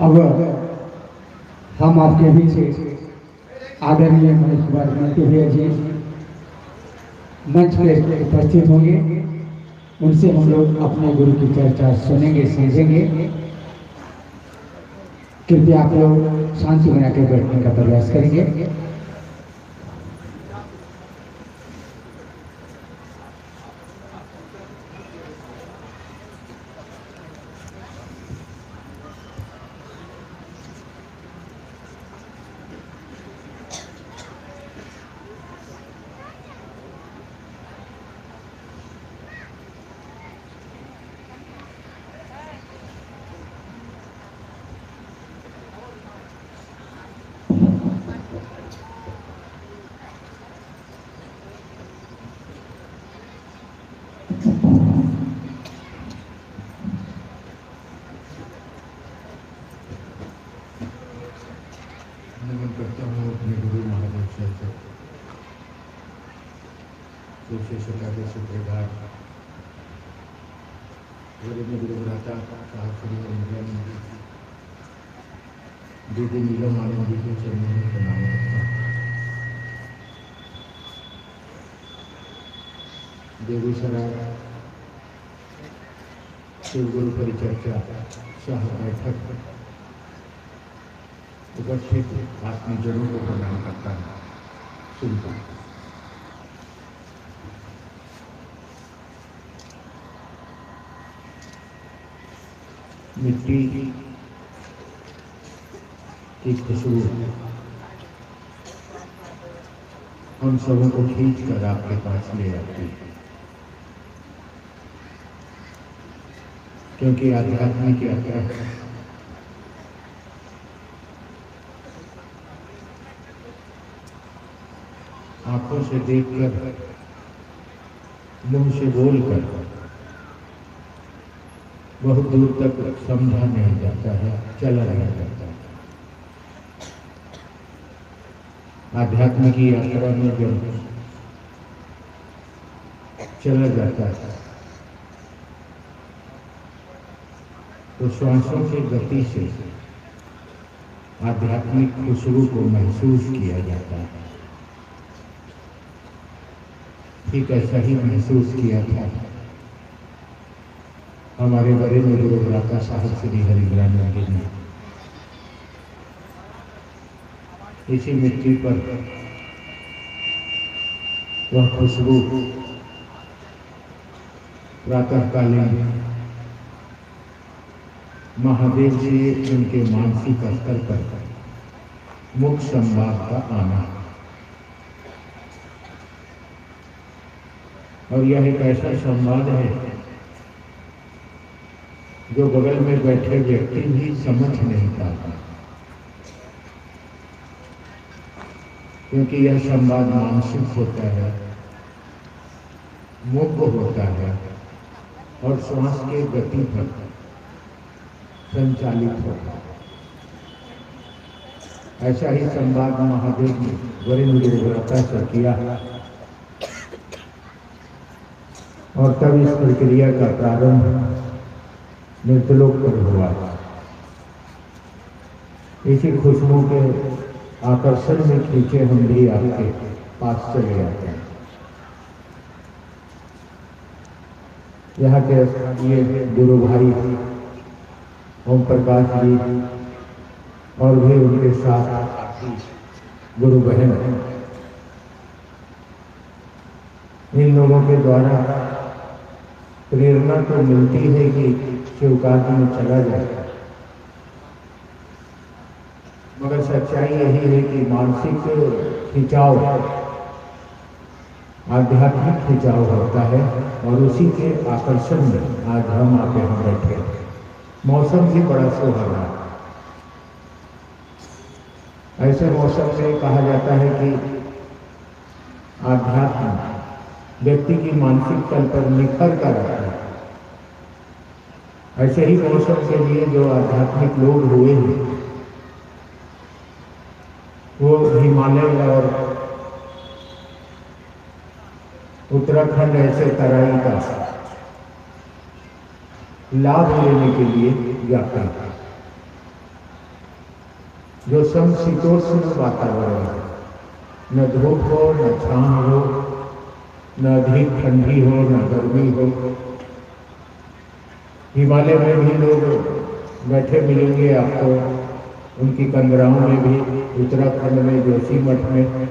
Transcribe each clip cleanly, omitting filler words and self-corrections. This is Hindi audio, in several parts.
अब हम आपके बीच आदरणीय मनीष कुमार महतो भैया जी मंच पे उपस्थित होंगे। उनसे हम लोग अपने गुरु की चर्चा सुनेंगे, समझेंगे। कृपया आप लोग शांति बनाकर बैठने का प्रयास करेंगे। नमन करता हूँ अपने गुरु महाराज से विशेषता के सूत्रधार गुरुभ्राता साहब श्री हरिंद्र दीदी नीलम आनंद जी के चरणों में प्रणाम करता हूँ। बेगूसराय शिव गुरु परिचर्चा शाह बैठक उपस्थित आत्मजनों को प्रदान करता है। सुनता मिट्टी की खुशबू हम सबों को खींच कर आपके पास ले आती है, क्योंकि आध्यात्मिक यात्रा आंखों से देखकर, मुंह से बोलकर बहुत दूर तक समझा नहीं जाता है, चला नहीं जाता है। आध्यात्मिक यात्रा में जब चला जाता है तो श्वासों की गति से आध्यात्मिक खुशबू को महसूस किया जाता है। ठीक ऐसा ही महसूस किया था हमारे बड़े गुरुभ्राता साहब श्री हरिंद्रानंद जी ने। इसी मिट्टी पर वह खुशबू प्रातःकालीन महादेव से उनके मानसिक स्तर पर मुख संवाद का आना, और यह एक ऐसा संवाद है जो बगल में बैठे व्यक्ति भी समझ नहीं पाता, क्योंकि यह संवाद मानसिक होता है, मुग्ध होता है और श्वास के गति पर संचालित होता है। ऐसा ही संवाद महादेव ने वरिष्ठ गुरुव्रता से किया और तब इस प्रक्रिया का प्रारंभ मृतलोक पर हुआ। इसी खुशबू के आकर्षण में खींचे हम भी आपके पास चले आते हैं। यहाँ के ये गुरु भाई ओम प्रकाश जी और भी उनके साथ गुरु बहन, इन लोगों के द्वारा प्रेरणा तो मिलती है कि शिवकार्य में चला जाए, मगर सच्चाई यही है कि मानसिक खिंचाव आध्यात्मिक खिंचाव होता है और उसी के आकर्षण में आज हम आप यहाँ बैठे हैं। मौसम भी बड़ा सुहावना है। ऐसे मौसम में कहा जाता है कि आध्यात्म व्यक्ति की मानसिक तल पर निखर कर आता है। ऐसे ही मौसम के लिए जो आध्यात्मिक लोग हुए हैं वो हिमालय और उत्तराखंड ऐसे तराई का लाभ लेने के लिए जाते हैं। जो समशीतोष्ण वातावरण है, न धूप हो न छांव हो, न अधिक ठंडी हो न गर्मी हो। हिमालय में भी लोग बैठे मिलेंगे आपको, उनकी कंदराओं में भी, उत्तराखंड में जोशीमठ में।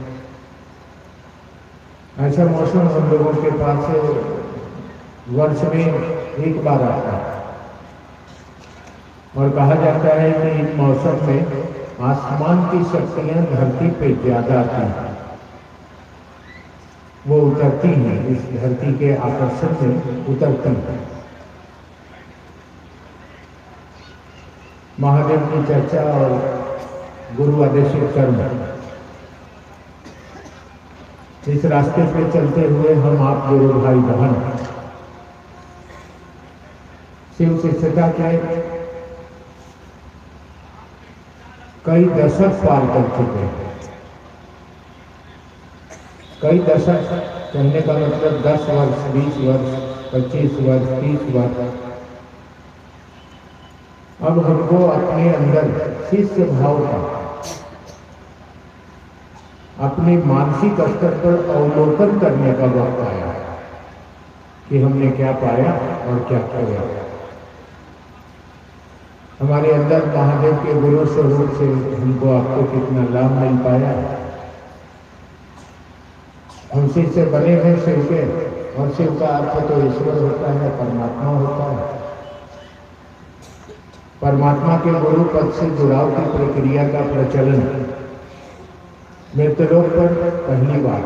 ऐसा मौसम हम लोगों के पास वर्ष में एक बार आता है और कहा जाता है कि इस मौसम में आसमान की शक्तियां धरती पे ज्यादा आती हैं, वो उतरती हैं, इस धरती के आकर्षण में उतरती हैं। महादेव की चर्चा और गुरु आदेशित कर्म, इस रास्ते पे चलते हुए हम आप गुरु भाई बहन शिव शिष्यता के कई दशक पार कर चुके हैं। कई दशक कहने का मतलब 10 वर्ष, 20 वर्ष, 25 वर्ष, 30 वर्ष। अब हमको अपने अंदर शिष्य भाव का अपने मानसिक स्तर पर अवलोकन करने का वक्त आया है कि हमने क्या पाया और क्या खोया। हमारे अंदर महादेव के गुरु स्वरूप से हमको आपको कितना लाभ मिल पाया। हम शिष्य बने हैं शिव के, और शिव का अर्थ तो ईश्वर होता है, परमात्मा होता है। परमात्मा के गुरु पद से जुड़ाव की प्रक्रिया का प्रचलन मृतलोक पर पहली बार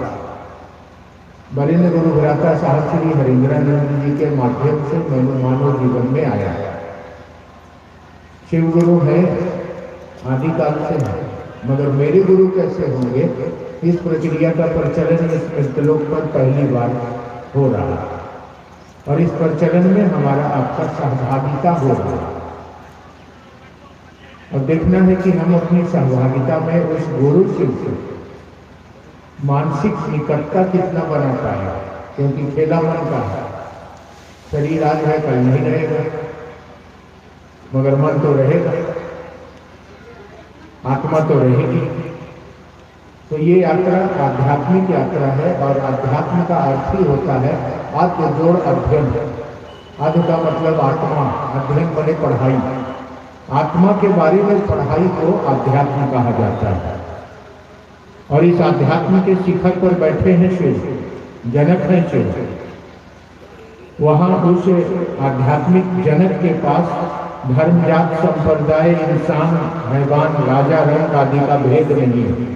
वरिष्ठ गुरु भ्राता साहब श्री हरिंद्रानंद जी के माध्यम से मानव जीवन में आया। शिव गुरु है आदिकाल से है, मगर मेरे गुरु कैसे होंगे, इस प्रक्रिया का प्रचलन इस मृतलोक पर पहली बार हो रहा है। और इस प्रचलन में हमारा आपका सहभागिता हो रहा है। और देखना है कि हम अपनी सहभागिता में उस गुरु शिव से मानसिक निकटता कितना बना पाए, क्योंकि खेला मन का है। शरीर आज है कल नहीं रहेगा, मगर मन तो रहेगा, आत्मा तो रहेगी। तो ये यात्रा आध्यात्मिक यात्रा है, और अध्यात्म का अर्थ ही होता है आत्म जोड़ अध्ययन। आत्म का मतलब आत्मा, अध्ययन बने पढ़ाई। आत्मा के बारे में पढ़ाई को अध्यात्म कहा जाता है। और इस अध्यात्म के शिखर पर बैठे हैं शिव, जनक हैं शिव। वहां उस आध्यात्मिक जनक के पास धर्म, जात, संप्रदाय, इंसान, हैवान, राजा, रंग आदि का भेद नहीं है।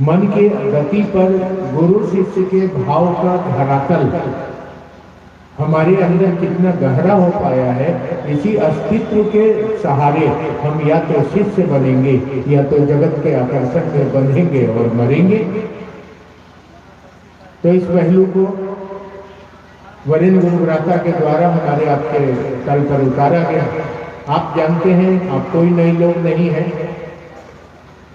मन के गति पर गुरु शिष्य के भाव का धरातल हमारे अंदर कितना गहरा हो पाया है, इसी अस्तित्व के सहारे हम या तो शिष्य बनेंगे या तो जगत के आकर्षण में बंधेंगे और मरेंगे। तो इस पहलू को वरिष्ठ गुरु भ्राता के द्वारा हमारे आपके तल पर उतारा गया। आप जानते हैं, आप कोई नए लोग नहीं हैं।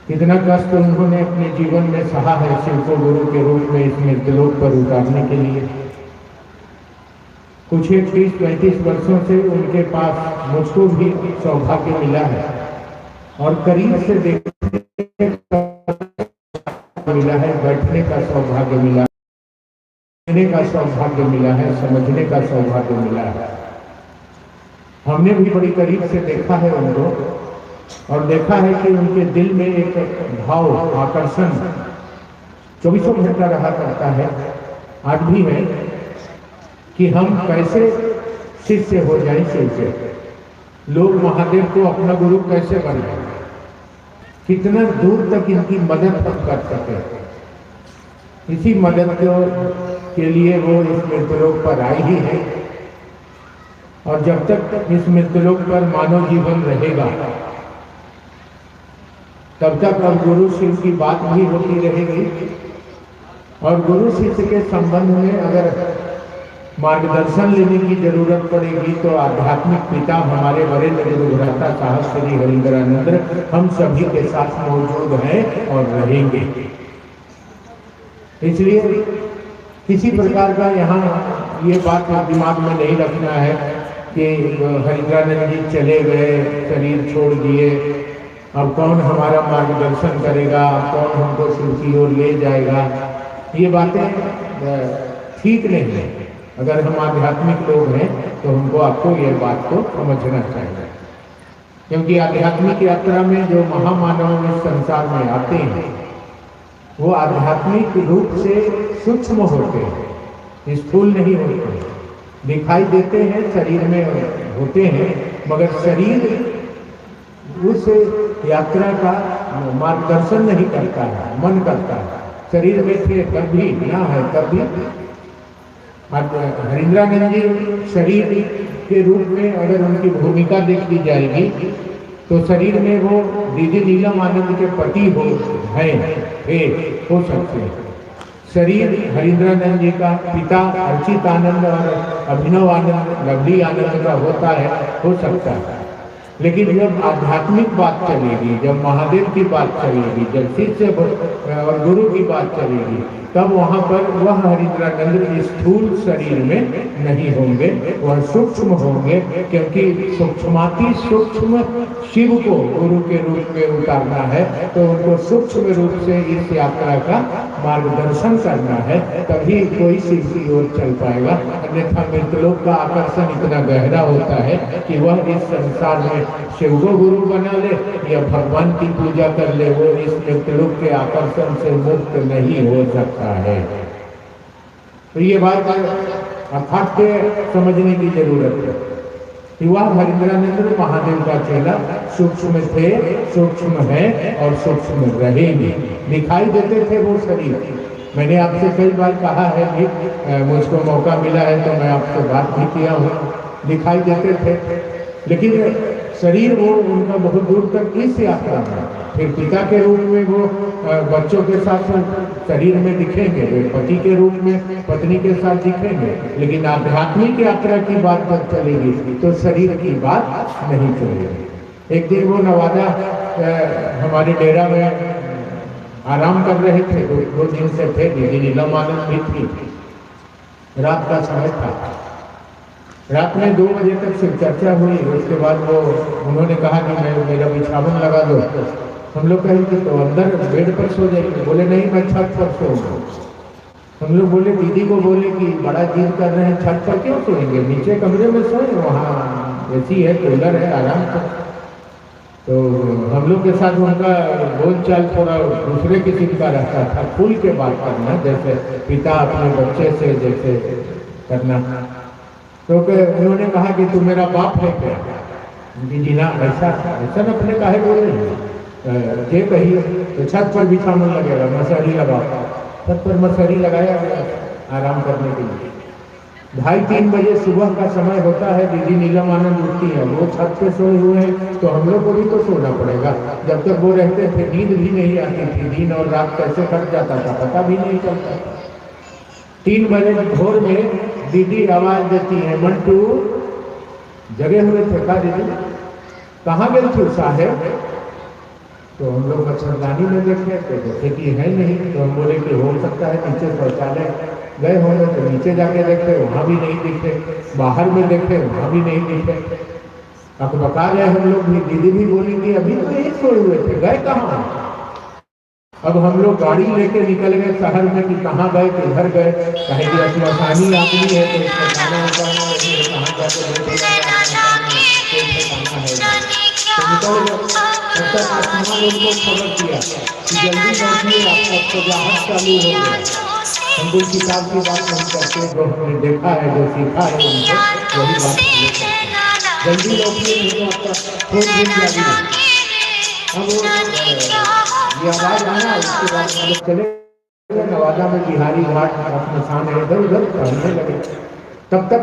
कितना कष्ट उन्होंने अपने जीवन में सहा है शिव को गुरु के रूप में इस मृतलोक पर उतारने के लिए। कुछ 30-35 वर्षों से उनके पास मुझको भी सौभाग्य मिला है, और करीब से देखने का मिला है, बैठने का सौभाग्य मिला, सुनने का सौभाग्य मिला है, समझने का सौभाग्य मिला है। हमने भी बड़ी करीब से देखा है उनको, और देखा है कि उनके दिल में एक भाव, आकर्षण 24 घंटा रहा करता है, आज भी है, कि हम कैसे शिष्य हो जाएं शिव के। लोग महादेव को अपना गुरु कैसे बनाएं, कितना दूर तक इनकी मदद हम कर सके। इसी मदद के लिए वो इस मृतलोक पर आई ही है। और जब तक इस मृतलोक पर मानव जीवन रहेगा, तब तक अब गुरु शिव की बात भी होती रहेगी। और गुरु शिष्य के संबंध में अगर मार्गदर्शन लेने की जरूरत पड़ेगी, तो आध्यात्मिक पिता हमारे वरिष्ठ गुरु भ्राता साहब श्री हरिंद्रानंद हम सभी के साथ मौजूद हैं और रहेंगे। इसलिए किसी प्रकार का यहाँ ये बात दिमाग में नहीं रखना है कि हरिंद्रानंद जी चले गए, शरीर छोड़ दिए, अब कौन हमारा मार्गदर्शन करेगा, कौन हमको शिव की ओर ले जाएगा, ये बातें ठीक नहीं है। अगर हम आध्यात्मिक लोग हैं तो हमको आपको ये बात को समझना चाहिए, क्योंकि आध्यात्मिक यात्रा में जो महामानव इस संसार में आते हैं वो आध्यात्मिक रूप से सूक्ष्म होते हैं, स्थूल नहीं होते, दिखाई देते हैं, शरीर में होते हैं, मगर शरीर उस यात्रा का मार्गदर्शन नहीं करता है, मन करता है। शरीर में थे कभी ना है कभी। हरिंद्रानंद जी शरीर के रूप में अगर उनकी भूमिका देख ली जाएगी तो शरीर में वो दीदी नीलम आनंद के पति हो सकते हैं। शरीर हरिंद्रानंद जी का पिता अर्चित आनंद और अभिनव आनंद, लवली आनंद का होता है, हो सकता है। लेकिन जब आध्यात्मिक बात चलेगी, जब महादेव की बात चलेगी, जब शिष्य और गुरु की बात चलेगी, तब वहाँ पर वह हरिंद्रानंद स्थूल शरीर में नहीं होंगे, वह सूक्ष्म होंगे, क्योंकि सूक्ष्माति सूक्ष्म शिव को गुरु के रूप में उतारना है, तो उनको सूक्ष्म रूप से इस यात्रा का मार्गदर्शन करना है, तभी कोई शिव की ओर चल पाएगा। अन्यथा मृतलोक का आकर्षण इतना गहरा होता है कि वह इस संसार में शिव को गुरु बना ले या भगवान की पूजा कर ले, वो इस मृतलोक के आकर्षण से मुक्त नहीं हो सकता है। तो ये बात अर्थात समझने की जरूरत है कि वह हरिंद्रानंद महादेव का चेला सूक्ष्म थे, सूक्ष्म है और सूक्ष्म रहेंगे। दिखाई देते थे वो शरीर। मैंने आपसे कई बार कहा है कि मुझको मौका मिला है तो मैं आपसे बात भी किया हूँ। दिखाई देते थे, लेकिन शरीर वो उनका बहुत दूर तक इस यात्रा में, फिर पिता के रूप में वो बच्चों के साथ शरीर में दिखेंगे, वे पति के रूप में पत्नी के साथ दिखेंगे, लेकिन आध्यात्मिक यात्रा की बात जब चलेगी तो शरीर की बात नहीं चलेगी। एक दिन वो नवादा हमारे डेरा में आराम कर रहे थे, दो दिन से थे, दीदी नीलम आनंद भी थी। रात का समय था, रात में 2 बजे तक सिर्फ चर्चा हुई। उसके बाद वो उन्होंने कहा कि मैं मेरा बिछावन लगा दो। हम लोग कहें कि तो अंदर बेड पर सो जाएंगे। बोले नहीं, मैं छत पर सोऊंगा। हम लोग बोले, दीदी को बोले कि बड़ा जिद कर रहे हैं, छत पर क्यों सोएंगे, नीचे कमरे में सोए, वहाँ एसी है, कूलर है, आराम से। तो हम लोग के साथ उनका बोलचाल थोड़ा दूसरे किस्म का रहता था, खुल के बात करना, जैसे पिता अपने बच्चे से जैसे करना। तो उन्होंने कहा कि तू मेरा बाप है क्या? जी ना, ऐसा ऐसा न अपने काहे बोल रहे हैं, ये कहिए। तो छत पर बिछाना लगेगा, मसहरी लगाओ। छत पर मसहरी लगाया गया आराम करने के लिए। 2:30-3 बजे सुबह का समय होता है, दीदी नीलम आनंद उठती है, वो छत पे सोए हुए हैं, तो हम लोग को भी तो सोना पड़ेगा। जब तक वो रहते थे नींद भी नहीं आती थी, दिन और रात कैसे कट जाता था पता भी नहीं चलता था। 3 बजे भोर में दीदी आवाज देती है, मंटू। जगे हुए थे, कहा दीदी कहाँ गए थे साहेब? तो हम लोग मच्छरदानी में देखे तो देखे कि है नहीं। तो हम बोले कि हो सकता है नीचे शौचालय गए होंगे, तो नीचे जाके देखे, वहाँ भी नहीं दिखे। बाहर में देखे, वहाँ भी नहीं दिखे। अकबका गए हम लोग भी। दीदी भी बोली कि अभी तो यही सोए हुए थे, गए कहाँ? अब हम लोग गाड़ी लेके निकल गए शहर में कि कहाँ गए, किधर गए। कहे कि आसानी आदमी है तो इसमें खाना होता है, कहाँ जाके तो निकल गए। तब तक आसमान उनको खबर किया कि जल्दी लौटिए, आपका सजाहट चालू हो गया। हम कोई किताब की बात नहीं करते, जो हमने देखा है, जो सीखा है, उनको वही बात करते हैं। जल्दी लौटिए, नहीं तो आपका खून दिन जारी है। अब ये आवाज आना, उसके बाद हम लोग चले नवादा में बिहारी घाट मसान है, इधर उधर टहलने लगे। तब तक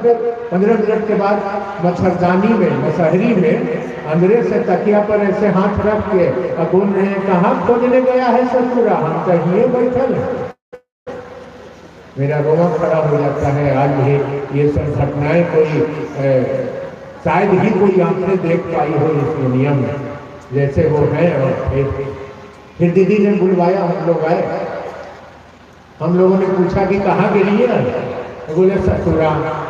15 मिनट के बाद मच्छरदानी में, मसहरी में अंदर से तकिया पर ऐसे हाथ रख के अब बोल रहे हैं, कहाँ खोजने गया है ससुरा, हम कहिए बैठल। मेरा रोना खड़ा हो जाता है। आज भी ये सब घटनाएं कोई शायद ही कोई आंखें देख पाई हो इस दुनिया में, जैसे वो है। और फिर दीदी ने बुलवाया, हम लोग आए। हम लोगों ने पूछा कि कहाँ गिरी है? बोले ससुरा।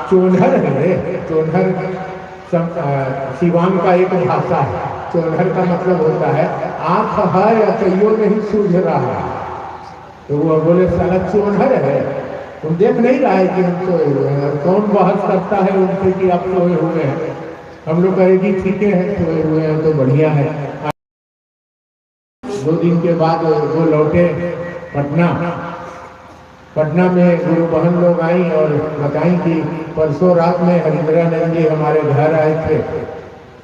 चोनहर है रे, चोनहर सिवान का एक भाषा है। चोनहर का मतलब होता है आंख है या तैयो नहीं सूझ रहा। तो वो बोले साला चोनहर है, तुम देख नहीं रहा है कि हम सोए हुए हैं। और कौन बहस करता है उनसे कि आप सोए हुए हैं। हम लोग कहेगी ठीक है सोए हुए हैं तो बढ़िया है। 2 दिन के बाद वो लौटे पटना। पटना में गुरु बहन लोग आई और बताई कि परसों रात में हरिंद्रानंद जी हमारे घर आए थे।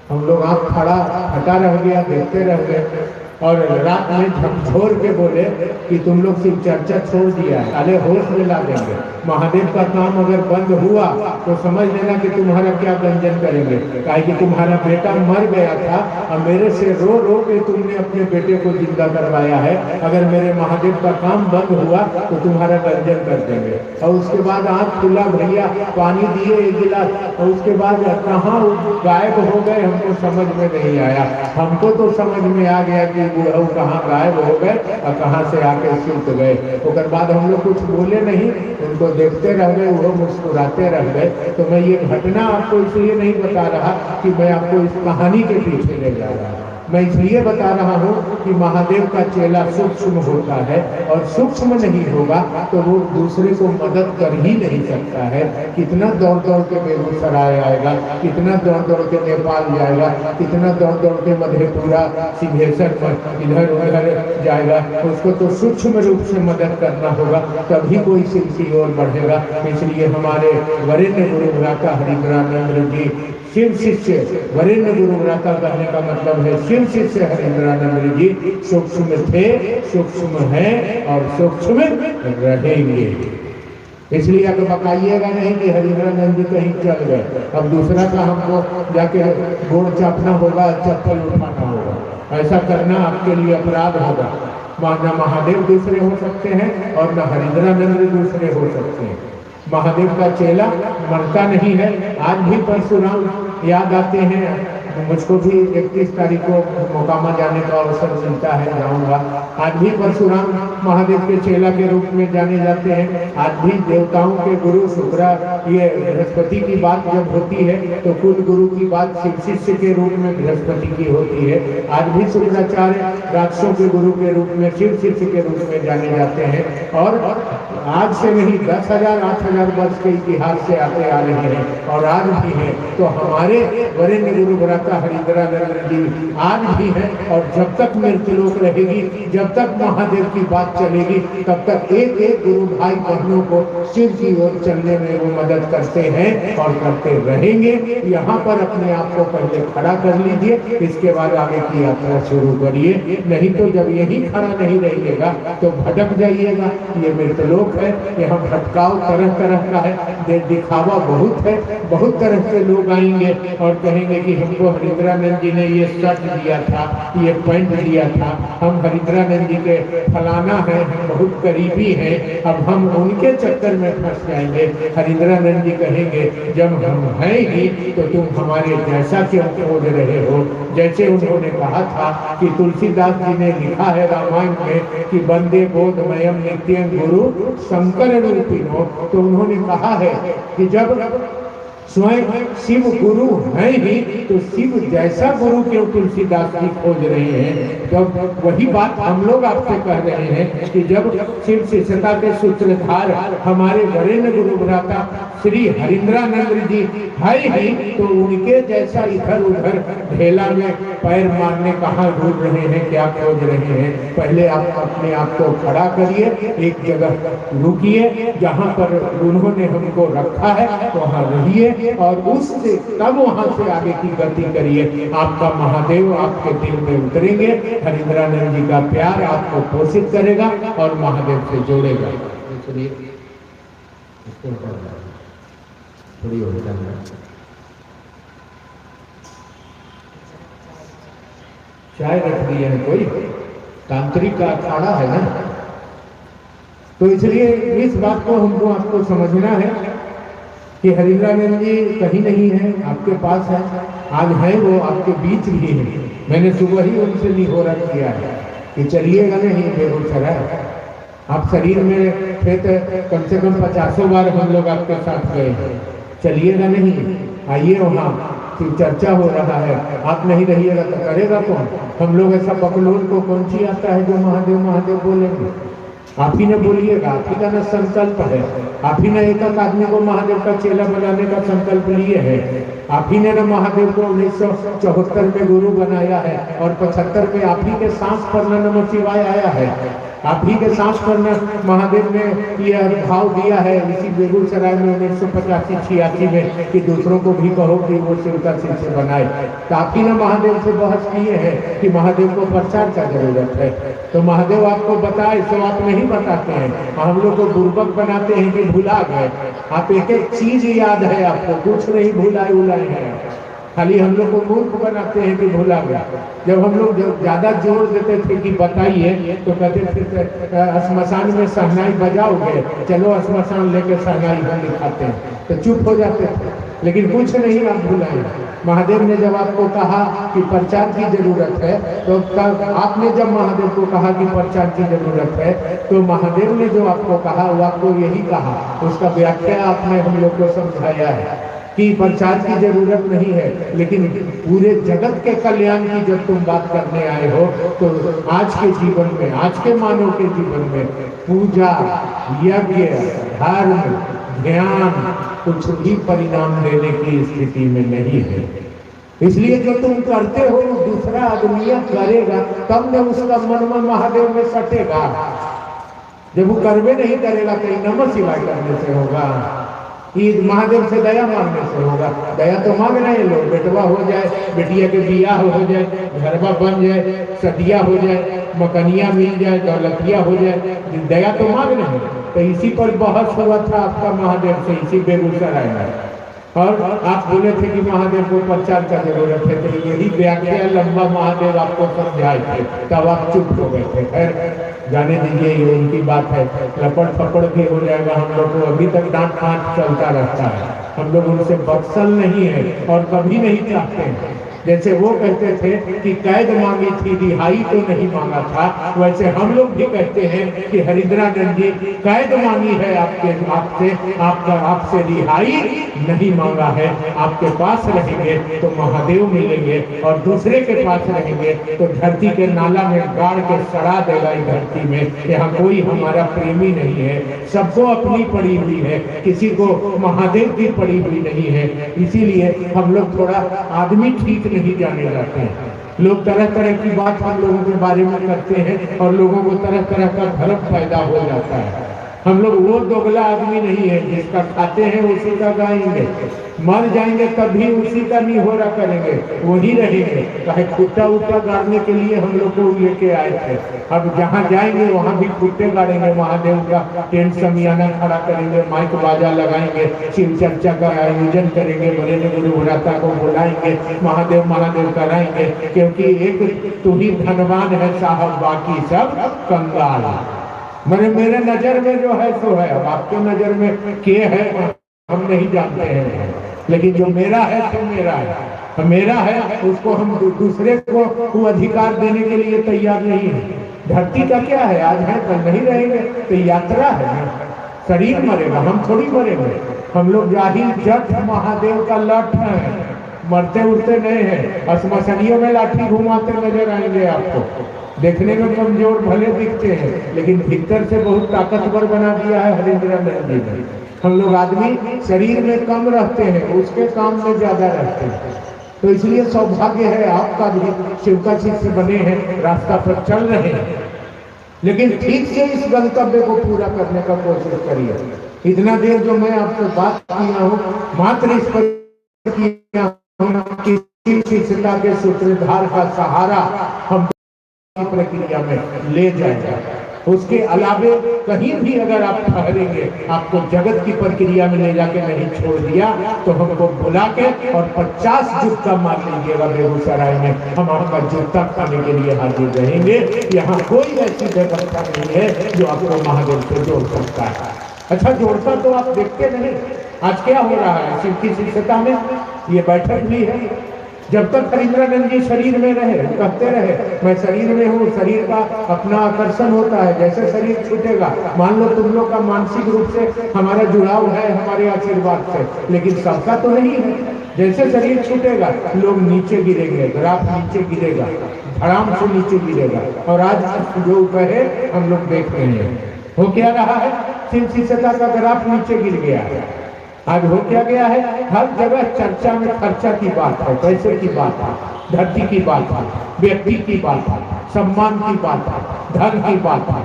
हम लोग आँख फटा रह गया, देखते रह गए। और रात में झकझोर के बोले कि तुम लोग सिर्फ चर्चा छोड़ दिया है, अरे होश में ला देंगे। महादेव का काम अगर बंद हुआ तो समझ लेना कि तुम्हारा क्या गंजन करेंगे। कहा कि तुम्हारा बेटा मर गया था और मेरे से रो रो के तुमने अपने बेटे को जिंदा करवाया है। अगर मेरे महादेव का काम बंद हुआ तो तुम्हारा गंजन कर देंगे। और उसके बाद आँख खुला, भैया पानी दिए 1 गिलास, और उसके बाद कहाँ गायब हो गए हमको समझ में नहीं आया। हमको तो समझ में आ गया कि बुढ़ऊ कहाँ गायब हो गए और कहाँ से आके सूत गए। उसके बाद हम लोग कुछ बोले नहीं, उनको देखते रह गए, वो मुस्कुराते रह गए। तो मैं ये घटना आपको इसलिए नहीं बता रहा कि मैं आपको इस कहानी के पीछे ले जा रहा हूँ। मैं इसलिए बता रहा हूँ कि महादेव का चेला सूक्ष्म होता है, और सूक्ष्म नहीं होगा तो वो दूसरे को मदद कर ही नहीं सकता है। कितना दौड़ दौड़ के बेगूसराय आएगा, कितना दौड़ दौड़ के नेपाल जाएगा, कितना दौड़ दौड़ के मधेपुरा सिंहेश्वर पर इधर उधर जाएगा। उसको तो सूक्ष्म रूप से मदद करना होगा, तभी कोई सिलसिले और बढ़ेगा। इसलिए हमारे वरेण्य गुरु भ्राता हरिंद्रानंद जी शिव शिष्य, वरेण्य गुरु भ्राता कहने का मतलब है शिव शिष्य हरिंद्रानंद जी सूक्ष्म थे, सूक्ष्म हैं और सूक्ष्म रहेंगे। इसलिए अब बताइएगा नहीं कि हरिंद्रानंद जी कहीं चल गए, अब दूसरा का हमको जाके गोड़ चापना होगा, चप्पल उठाना होगा। ऐसा करना आपके लिए अपराध होगा। न महादेव दूसरे हो सकते हैं और न हरिंद्रानंद दूसरे हो सकते हैं। महादेव का चेला मरता नहीं है। आज भी परशुराम याद आते हैं। मुझको भी 31 तारीख को मोकामा जाने का अवसर मिलता है, जाऊंगा। आज भी परशुराम महादेव के चेला के रूप में जाने जाते हैं। आज भी देवताओं के गुरु शुक्रा, ये बृहस्पति की बात जब होती है तो कुल गुरु की बात शिव शिष्य के रूप में बृहस्पति की होती है। आज भी शुक्राचार्य राक्षसों के गुरु के रूप में शिव शिष्य के रूप में जाने जाते हैं। और आज से नहीं 10,000 8,000 वर्ष के इतिहास से आते आ रहे हैं और आज भी हैं। तो हमारे वरेण्य गुरु भ्राता हरिंद्रानंद जी आज भी हैं, और जब तक मृत्युलोक रहेगी, जब तक महादेव की बात चलेगी, तब तक एक एक गुरु भाई बहनों को शिव की ओर चलने में वो मदद करते हैं और करते रहेंगे। यहाँ पर अपने आप को पहले खड़ा कर लीजिए, इसके बाद आगे की यात्रा शुरू करिए। नहीं तो जब यही खड़ा नहीं रहिएगा तो भटक जाइएगा। ये मृतलोक है, यहाँ भटकाव तरह तरह का है, दिखावा बहुत है। बहुत तरह के लोग आएंगे और कहेंगे कि हमको हरिंद्रानंद जी ने ये शर्ट दिया था, ये पैंट दिया था, हम हरिंद्रानंद जी के फलाना है, हम बहुत करीबी हैं, अब हम उनके चक्कर में फंस जाएंगे। हरिंद्रानंद जी कहेंगे जब हम हैं ही तो तुम हमारे जैसा क्यों खोज रहे हो। जैसे उन्होंने कहा था कि तुलसीदास जी ने लिखा है रामायण में कि वंदे बोधमयम नित्यं गुरु शंकर रूपिणो, तो उन्होंने कहा है कि जब स्वयं शिव गुरु हैं ही तो शिव जैसा गुरु क्यों तुलसीदास जी खोज रहे हैं। जब वही बात हम लोग आपसे कह रहे हैं कि जब शिव शिष्यता के सूत्रधार हमारे वरेण्य गुरु भ्राता श्री हरिंद्रानंद जी है ही तो उनके जैसा इधर उधर ढेला में पैर मारने कहाँ ढूंढ रहे हैं, क्या खोज रहे हैं। पहले आप अपने आप को खड़ा करिए, एक जगह रुकिए, जहाँ पर उन्होंने हमको रखा है वहाँ रहिए और उससे तब वहां से आगे की गति करिए। आपका महादेव आपके दिल में उतरेंगे, हरिंद्रानंद जी का प्यार आपको पोषित करेगा और महादेव से जोड़ेगा। चाय रख दिए हैं, कोई तांत्रिक का अखाड़ा है ना, तो इसलिए इस बात को हमको आपको समझना है कि हरिंद्रानंद जी कहीं नहीं है, आपके पास है। आज है वो आपके बीच भी है। मैंने सुबह ही उनसे निहोरा किया है कि चलिएगा नहीं बेगूसराय, आप शरीर में थे तो कम से कम 50 बार हम लोग आपके साथ गए हैं, चलिएगा नहीं, आइए वहाँ कि चर्चा हो रहा है, आप नहीं रहिएगा तो करेगा कौन? हम लोग ऐसा बकलोल को कौन सी आता है जो महादेव महादेव बोलेंगे? आप ही ने बोलिएगा, आप ही का ना संकल्प है, आप ही ने एक आदमी को महादेव का चेला बनाने का संकल्प लिए है, आप ही ने ना महादेव को 1974 में गुरु बनाया है और 75 में आप ही के सांस पर नमः शिवाय आया है, आप ही के सांस पर महादेव ने यह भाव दिया है इसी बेगूसराय में 1985-86 में कि दूसरों को भी कहो कि वो शिव का शिष्य बनाए। तो आप ही ने महादेव से बहस किए हैं कि महादेव को प्रचार का जरूरत है, तो महादेव आपको बताए तो आप नहीं बताते हैं, हम लोग को बुर्बक बनाते हैं कि भुला गए। आप एक एक चीज याद है, आपको कुछ नहीं भुलाए उलाए हैं, खाली हम लोग को मूर्ख बनाते हैं कि भुला गया। जब हम लोग ज्यादा जोर देते थे कि बताइए तो कहते थे श्मशान में शहनाई बजाओगे, चलो श्मशान लेके शहनाई हम दिखाते हैं, तो चुप हो जाते थे। लेकिन कुछ नहीं आप भुलाए। महादेव ने जब आपको कहा कि प्रचार की जरूरत है, तो आपने जब महादेव को कहा कि प्रचार की जरूरत है, तो महादेव ने जो आपको कहा वो आपको यही कहा, उसका व्याख्या आपने हम लोग को समझाया है कि प्रचार की जरूरत नहीं है, लेकिन पूरे जगत के कल्याण की जब तुम बात करने आए हो तो आज के जीवन में, आज के मानव के जीवन में पूजा, यज्ञ, धर्म, ध्यान कुछ भी परिणाम देने की स्थिति में नहीं है। इसलिए जो तुम करते हो दूसरा आदमी करेगा तब न उसका मन में महादेव में सटेगा। जब वो करवे नहीं करेगा तो नमः शिवाय करने से होगा, ईद महादेव से दया मांगने से होगा। दया तो मांग रहे लोग, बेटवा हो जाए, बेटिया के बियाह हो जाए, घरवा बन जाए, सदिया हो जाए, मकनिया मिल जाए, दौलतिया हो जाए, दया तो मांग रहे हैं। तो इसी पर बहस हुआ था आपका महादेव से, इसी बेगूसराय में, और आप बोले थे कि महादेव को प्रचार का जरूरत है, तो यही व्याख्या लंबा महादेव आपको समझाए थे, तब आप चुप हो गए थे। खैर जाने दीजिए, ये उनकी बात है, लपड़ फपड़ भी हो जाएगा। हम लोग को अभी तक डांट फांट चलता रहता है, हम लोग उनसे बख्शल नहीं है और कभी नहीं चाहते हैं। जैसे वो कहते थे कि कैद मांगी थी रिहाई तो नहीं मांगा था, वैसे हम लोग भी कहते हैं कि हरिंद्रानंद जी कैद मांगी है आपसे रिहाई नहीं मांगा है। आपके पास रहेंगे तो महादेव मिलेंगे और दूसरे के पास रहेंगे तो धरती के नाला में गाड़ के सड़ा देगा इस धरती में। यहाँ कोई हमारा प्रेमी नहीं है, सबको अपनी पड़ी हुई है, किसी को महादेव की पड़ी हुई नहीं है। इसीलिए हम लोग थोड़ा आदमी ठीक नहीं जाने जाते हैं। लोग तरह तरह की बात हम लोगों के बारे में करते हैं और लोगों को तरह तरह का भ्रम पैदा हो जाता है। हम लोग वो दोगला आदमी नहीं है, जिसका खाते हैं उसी का गाएंगे, मर जाएंगे तभी उसी का निहोरा करेंगे, वही रहेंगे। चाहे खुट्टा उट्टा गाड़ने के लिए हम लोग को लेके आए थे, अब जहाँ जाएंगे वहाँ भी खुट्टे गाड़ेंगे, महादेव का टेंट समियाना खड़ा करेंगे, माइक बाजा लगाएंगे, शिव चर्चा का आयोजन करेंगे, बड़े गुरु भ्राता को बुलाएंगे, महादेव महादेव कराएंगे, क्योंकि एक तू ही धनवान है साहब, बाकी सब कंगाल। मेरे नजर में जो है सो है, अब आपके नजर में के है हम नहीं जानते हैं, लेकिन जो मेरा है तो मेरा है, मेरा है उसको हम दूसरे को वो अधिकार देने के लिए तैयार नहीं है। धरती का क्या है, आज है कल नहीं रहेंगे, तो यात्रा है ना, शरीर मरेगा, हम थोड़ी मरेंगे। हम लोग जाहिल जट महादेव का लठ है, मरते उड़ते नहीं है। श्मशानियों में लाठी घुमाते नजर आएंगे आपको, देखने में कमजोर भले दिखते हैं लेकिन भीतर से बहुत ताकतवर बना दिया है हरिंद्रानंद जी ने। हम लोग आदमी शरीर में कम रहते हैं, उसके काम में ज्यादा रहते हैं। तो इसलिए सौभाग्य है आपका भी, शिव का शिष्य बने हैं, रास्ता पर चल रहे हैं, लेकिन ठीक से इस गंतव्य को पूरा करने का कोशिश करिए। इतना देर जो मैं आपसे बात किया हूँ, मात्र इस पर किया हूँ कि शिष्यता के सूत्रधार का सहारा हम प्रक्रिया में ले जाएगा। उसके अलावे कहीं भी अगर आप ठहरेंगे, आपको जगत की प्रक्रिया में ले जाके नहीं छोड़ दिया तो हमको बुला के और 50 जूता मार लीजिएगा बेगूसराय में, हम आपका जूता खाने के लिए हाजिर रहेंगे। यहाँ कोई ऐसी व्यवस्था नहीं है जो आपको महादेव से जोड़ सकता है। अच्छा, जोड़ता तो आप देखते नहीं। आज क्या हो रहा है शिव की शिष्यता में, ये बैठक भी है। जब तक हरिंद्रानंद जी शरीर में रहे, कहते रहे मैं शरीर में हूँ, शरीर का अपना आकर्षण होता है, जैसे शरीर छूटेगा, मान लो तुम लोग का मानसिक रूप से हमारा जुड़ाव है हमारे आशीर्वाद से, लेकिन सबका तो नहीं है। जैसे शरीर छूटेगा लोग नीचे गिरेंगे, ग्राफ नीचे गिरेगा, धड़ाम से नीचे गिरेगा। और आज जो कहे हम लोग देख रहे हैं, हो क्या रहा है, शिव शिष्यता का ग्राफ नीचे गिर गया है। आज हो क्या गया है, हर जगह चर्चा में खर्चा की बात है, पैसे की बात है, धरती की बात है, व्यक्ति की बात है, सम्मान की बात है, धन की बात है,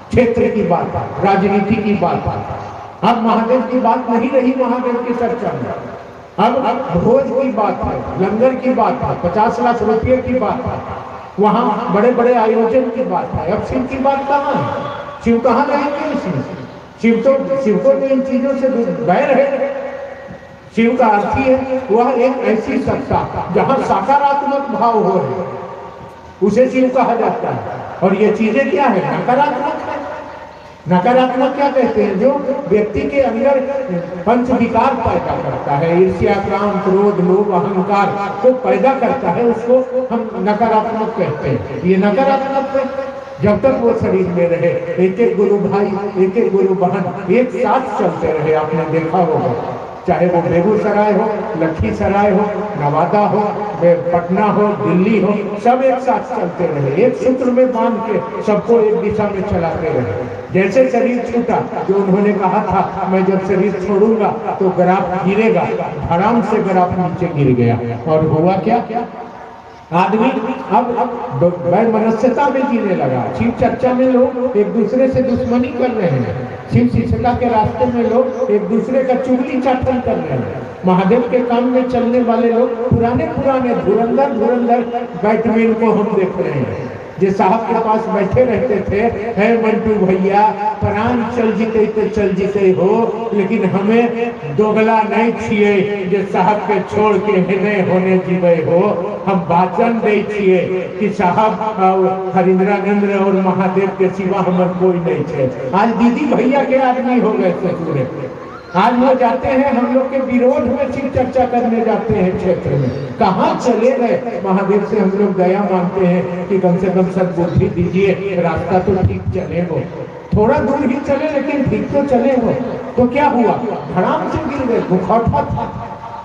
क्षेत्र की बात है, राजनीति की बात है। अब महादेव की बात नहीं रही महादेव की चर्चा में, अब भोज की बात है, लंगर की बात है, 50 लाख रुपये की बात है, वहाँ बड़े बड़े आयोजन की बात है। अब शिव की बात कहाँ है, शिव कहाँ रहेंगे इसमें? शिव को तो इन चीजों से बैर है। शिव का अर्थ ही है वह एक ऐसी सत्ता जहाँ सकारात्मक भाव हो है, उसे शिव कहा जाता है। और ये चीजें क्या है, नकारात्मक है। नकारात्मक क्या कहते हैं, जो व्यक्ति के अंदर पंच विकार पैदा करता है, ईर्ष्या, काम, क्रोध, लोभ, अहंकार को पैदा करता है, उसको हम नकारात्मक कहते हैं। ये नकारात्मक है। जब तक वो शरीर में रहे, एक एक गुरु भाई, एक एक गुरु बहन एक साथ चलते रहे, आपने देखा होगा, चाहे वो बेगूसराय हो, लखीसराय हो, नवादा हो, पटना हो, दिल्ली हो, सब एक साथ चलते रहे, एक सूत्र में बांध के सबको एक दिशा में चलाते रहे। जैसे शरीर छूटा, जो उन्होंने कहा था मैं जब शरीर छोड़ूंगा तो ग्राफ गिरेगा, धड़ाम से ग्राफ नीचे गिर गया। और हुआ क्या, आदमी अब वैमनस्यता में जीने लगा। शिव चर्चा में लोग एक दूसरे से दुश्मनी कर रहे हैं, शिव शिष्यता के रास्ते में लोग एक दूसरे का चुगली चाटन कर रहे हैं। महादेव के काम में चलने वाले लोग पुराने धुरंधर बैटमैन को हम देख रहे हैं, जो साहब के पास बैठे रहते थे, है मंटू भैया प्राण चल जीते तो चल जीते हो, लेकिन हमें दोगला नहीं छिए जो साहब के छोड़ के नहीं होने जीवे हो। हम वाचन दे छिए कि साहब हरिंद्रानंद और महादेव के सिवा हमारे कोई नहीं थे। आज दीदी भैया के आदमी हो गए थे पूरे। आज वो जाते हैं हम लोग के विरोध में शिव चर्चा करने जाते हैं क्षेत्र में, कहाँ चले गए। महादेव से हम लोग दया मांगते हैं कि कम से कम सद्बुद्धि दीजिए, रास्ता तो ठीक चले वो, थोड़ा दूर ही चले लेकिन ठीक तो चले वो। तो क्या हुआ, धड़ाम से गिर गए, मुखौटा था।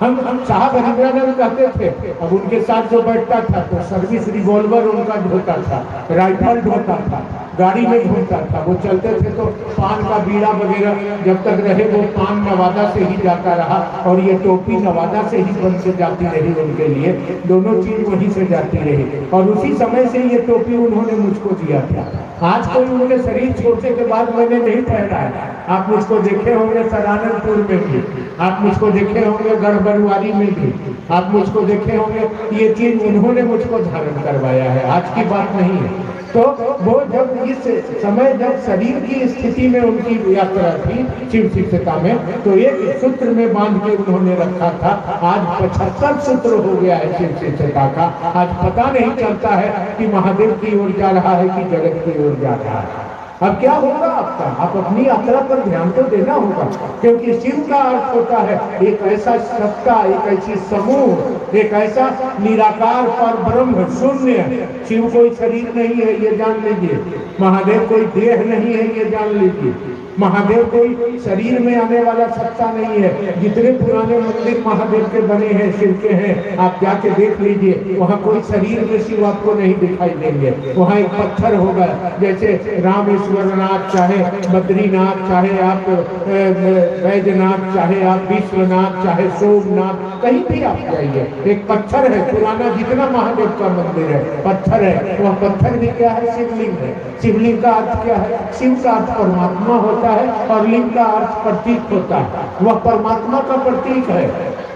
हम साहब हरिंद्रानंद कहते थे, अब उनके साथ जो बैठता था तो सर्विस रिवॉल्वर उनका ढोता था, राइफल ढोता था, गाड़ी में घूमता था। वो चलते थे तो पान का बीड़ा वगैरह जब तक रहे वो पान नवादा से ही जाता रहा, और ये टोपी नवादा से ही बन के जाती रही उनके लिए, दोनों चीज वहीं से जाती रही। और उसी समय से ये टोपी उन्होंने मुझको दिया था। आज कोई उनके शरीर छोड़ने के बाद मैंने नहीं पहना है। आप मुझको देखे होंगे सरानंदपुर में भी, आप मुझको देखे होंगे गढ़बरुआरी में भी, आप मुझको देखे होंगे। ये चीज उन्होंने मुझको धारण करवाया है, आज की बात नहीं है। तो वो जब इस समय जब शरीर की स्थिति में उनकी यात्रा थी शिव शिष्यता में, तो एक सूत्र में बांध के उन्होंने रखा था। आज 75 सूत्र हो गया है शिव शिष्यता का। आज पता नहीं चलता है कि महादेव की ओर जा रहा है कि जगत की ओर जा रहा है। अब क्या होगा आपका, आप अपनी यात्रा पर ध्यान तो देना होगा, क्योंकि शिव का अर्थ होता है एक ऐसा सत्ता, एक ऐसी समूह, एक ऐसा निराकार पर ब्रह्म शून्य। शिव कोई शरीर नहीं है ये जान लीजिए, महादेव कोई देह नहीं है ये जान लीजिए, महादेव कोई शरीर में आने वाला सत्ता नहीं है। जितने पुराने मंदिर महादेव के बने हैं, शिव के हैं, आप जाके देख लीजिए, वहाँ कोई शरीर में शिव आपको नहीं दिखाई देंगे। वहाँ एक पत्थर होगा, जैसे रामेश्वरनाथ, चाहे बद्रीनाथ, चाहे आप बैजनाथ, चाहे आप विश्वनाथ, चाहे सोमनाथ, कहीं भी आप जाइए एक पत्थर है पुराना। जितना महादेव का मंदिर है पत्थर है, वह पत्थर भी क्या है, शिवलिंग है। शिवलिंग का अर्थ क्या है, शिव का अर्थ परमात्मा होता है, और लिंग का अर्थ प्रतीक होता है। वह परमात्मा का प्रतीक है,